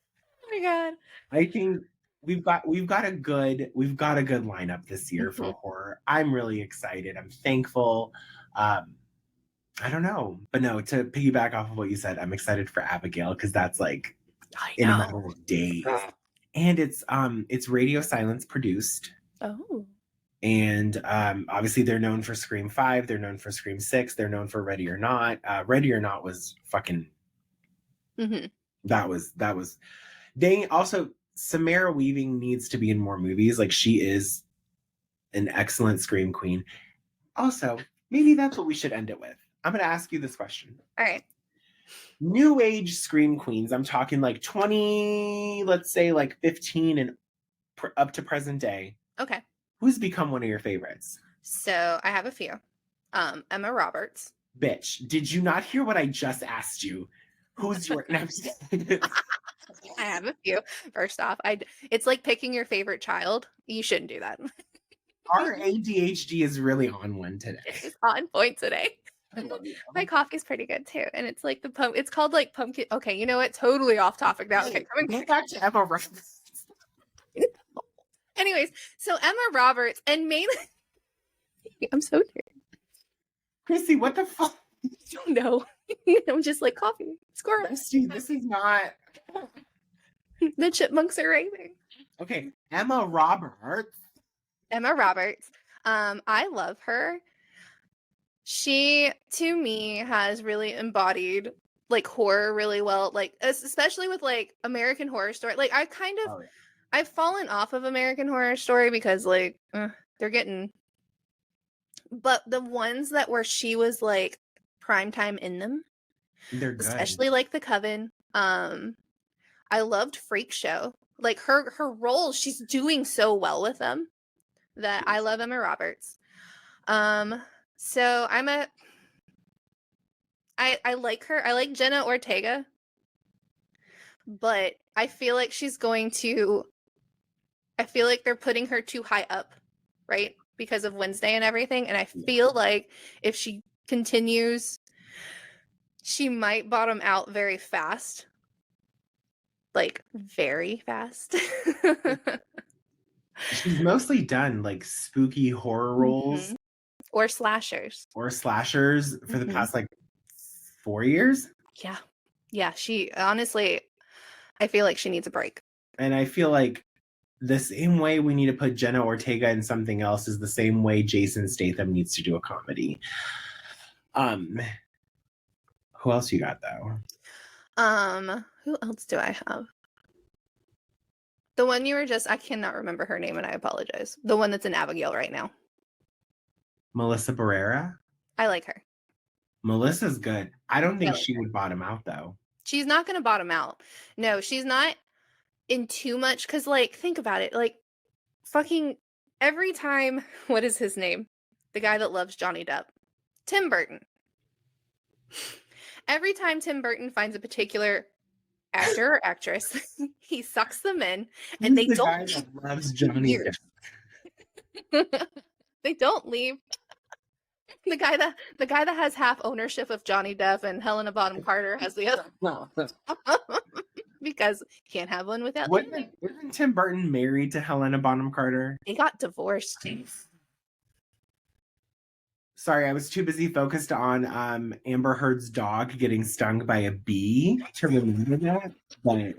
Oh my god. I think we've got a good lineup this year for horror. I'm really excited. I'm thankful. I don't know, but no. To piggyback off of what you said, I'm excited for Abigail because that's like in a matter of days, and it's Radio Silence produced. Oh. And obviously they're known for Scream 5, they're known for Scream 6, they're known for Ready or Not. Ready or Not was fucking that was they also, Samara Weaving needs to be in more movies. Like she is an excellent scream queen. Also, maybe that's what we should end it with. I'm going to ask you this question. All right. New age scream queens. I'm talking like 20, let's say like 15 and up to present day. Okay. Who's become one of your favorites? So I have a few. Emma Roberts. Bitch, did you not hear what I just asked you? Who's your no, I have a few. First off, it's like picking your favorite child. You shouldn't do that. Our ADHD is really on one today. It's on point today. I love you. My coffee's pretty good too, and it's like it's called like pumpkin. Okay, you know what? Totally off topic now. Okay, Go back to Emma Roberts. Anyways, so Emma Roberts and mainly, I'm so tired. Chrissy, what the fuck? I don't know. I'm just like coffee. Squirrel. Bestie, this is not. The chipmunks are raving. Okay, Emma Roberts. Emma Roberts. I love her. She, to me, has really embodied like horror really well. Like especially with like American Horror Story. Like I kind of, I've fallen off of American Horror Story because like they're getting. But the ones that where she was like primetime in them, they're good. Especially like The Coven. I loved Freak Show. Like her roles, she's doing so well with them that I love Emma Roberts. So I like her. I like Jenna Ortega, but I feel like she's going to I feel like they're putting her too high up, right? Because of Wednesday and everything. And I feel like if she continues, she might bottom out very fast. Like, very fast. She's mostly done like spooky horror roles or slashers for the past like 4 years. Yeah, she honestly, I feel like she needs a break. And I feel like the same way we need to put Jenna Ortega in something else is the same way Jason Statham needs to do a comedy. Who else you got though? Who else do I have? The one you were just, I cannot remember her name and I apologize. The one that's in Abigail right now. Melissa Barrera? I like her. Melissa's good. I don't think she would bottom out though. She's not going to bottom out. No, she's not in too much. Cause like, think about it. Like fucking every time, what is his name? The guy that loves Johnny Depp. Tim Burton. Every time Tim Burton finds a particular actor or actress, he sucks them in, and they don't. Guy that loves Johnny Depp. They don't leave. The guy that has half ownership of Johnny Depp and Helena Bonham Carter has the other. No. Because can't have one without. Wasn't Tim Burton married to Helena Bonham Carter? They got divorced. Sorry, I was too busy focused on Amber Heard's dog getting stung by a bee to remember that. But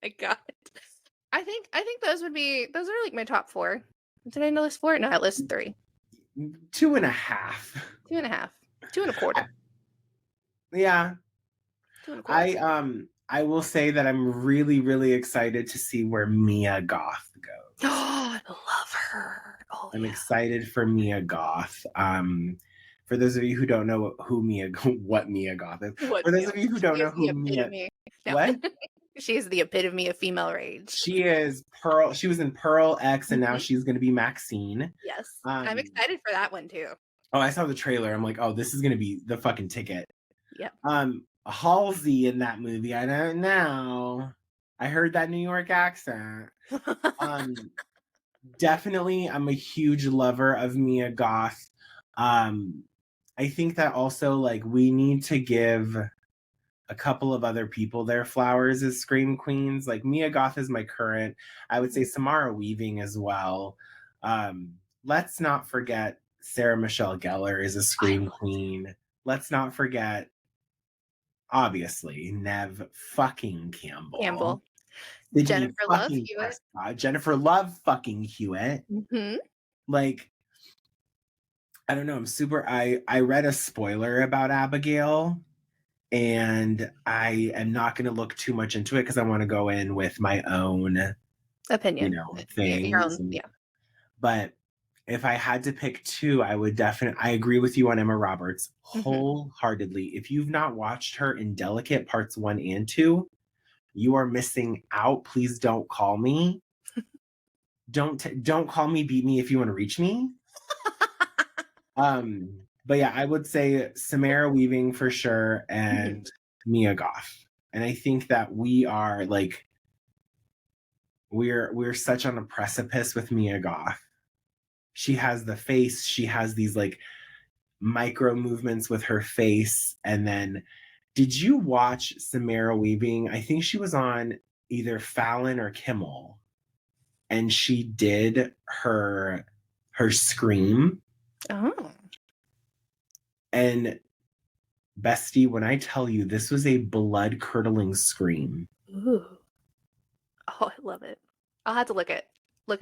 my God, I think those are like my top 4. Did I list 4? No, I listed 3. 2.5. 2.5. 2.25. Yeah. 2.25. I will say that I'm really, really excited to see where Mia Goth goes. Oh, I love her. Oh, I'm excited for Mia Goth. For those of you who don't know what Mia Goth is. For those of you who don't know who Mia... What? She is the epitome of female rage. She is Pearl. She was in Pearl X, and now she's going to be Maxine. Yes. I'm excited for that one, too. Oh, I saw the trailer. I'm like, oh, this is going to be the fucking ticket. Yep. Halsey in that movie. I don't know. I heard that New York accent. Definitely, I'm a huge lover of Mia Goth. I think that also, like, we need to give a couple of other people their flowers as Scream Queens. Like, Mia Goth is my current. I would say Samara Weaving as well. Let's not forget Sarah Michelle Gellar is a Scream Queen. Let's not forget, obviously, Neve fucking Campbell. Jennifer Love Hewitt. Jennifer Love fucking Hewitt. Like, I don't know. I read a spoiler about Abigail, and I am not going to look too much into it because I want to go in with my own opinion, things. Your own, yeah. But if I had to pick 2, I would I agree with you on Emma Roberts wholeheartedly. If you've not watched her in Delicate Parts 1 and 2, you are missing out. Please don't call me. Don't call me, beat me if you want to reach me. But yeah, I would say Samara Weaving for sure and Mia Goth. And I think that we are like we're such on a precipice with Mia Goth. She has the face, she has these like micro movements with her face. And then did you watch Samara Weaving? I think she was on either Fallon or Kimmel, and she did her scream. Oh. And bestie, when I tell you this was a blood-curdling scream. Ooh. Oh, I love it. I'll have to look it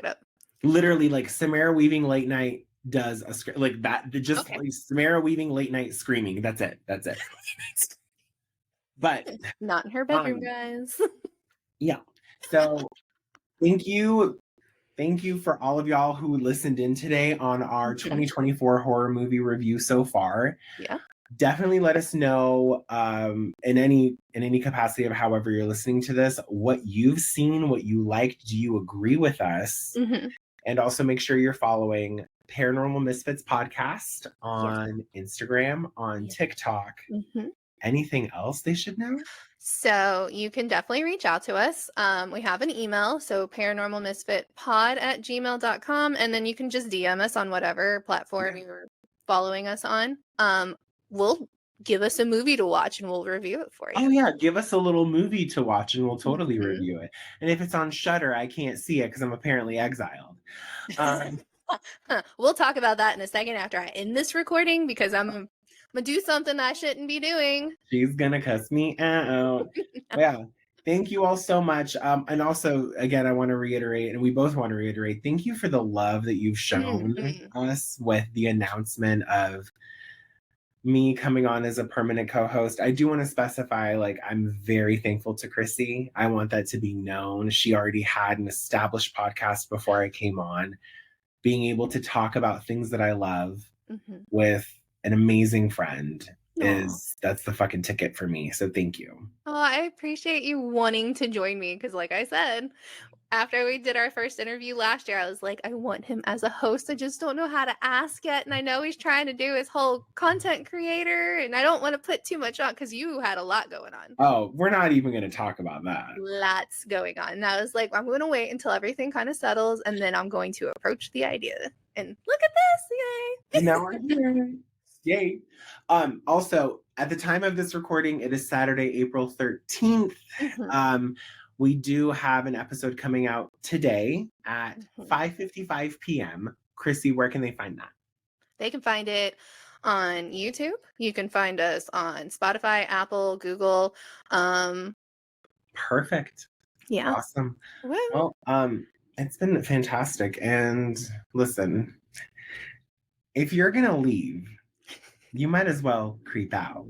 up. Literally, like Samara Weaving late night does a scream like that. Just like Samara Weaving late night screaming. That's it. But not in her bedroom, guys. Yeah. So thank you for all of y'all who listened in today on our 2024 horror movie review so far. Yeah. Definitely let us know in any capacity of however you're listening to this, what you've seen, what you liked. Do you agree with us? And also make sure you're following Paranormal Misfits podcast on Instagram, on TikTok. Anything else they should know? So you can definitely reach out to us. We have an email, so paranormalmisfitpod@gmail.com, and then you can just DM us on whatever platform you're following us on. We'll give us a movie to watch and we'll review it for you. Oh yeah, give us a little movie to watch and we'll totally Mhm. review it. And if it's on Shudder, I can't see it because I'm apparently exiled. Um, We'll talk about that in a second after I end this recording because I'm gonna do something I shouldn't be doing. she's gonna cuss me out. Yeah. Thank you all so much. And also, again, I want to reiterate, and we both want to reiterate, thank you for the love that you've shown Mhm. us with the announcement of me coming on as a permanent co-host. I do want to specify, like, I'm very thankful to Chrissy. I want that to be known. She already had an established podcast before I came on. Being able to talk about things that I love Mhm. with an amazing friend Aw. that's the fucking ticket for me. So thank you. Oh, I appreciate you wanting to join me because, like I said, after we did our first interview last year, I was like, I want him as a host. I just don't know how to ask yet. And I know he's trying to do his whole content creator, and I don't want to put too much on because you had a lot going on. Oh, we're not even going to talk about that. Lots going on. And I was like, I'm going to wait until everything kind of settles, and then I'm going to approach the idea. And look at this. Yay. And now we're here. Yay. Also, at the time of this recording, it is Saturday, April 13th. Mhm. We do have an episode coming out today at Mhm. 5:55 p.m. Chrissy, where can they find that? They can find it on YouTube. You can find us on Spotify, Apple, Google. Perfect. Yeah. Awesome. Woo. Well, it's been fantastic. And listen, if you're gonna leave, you might as well creep out.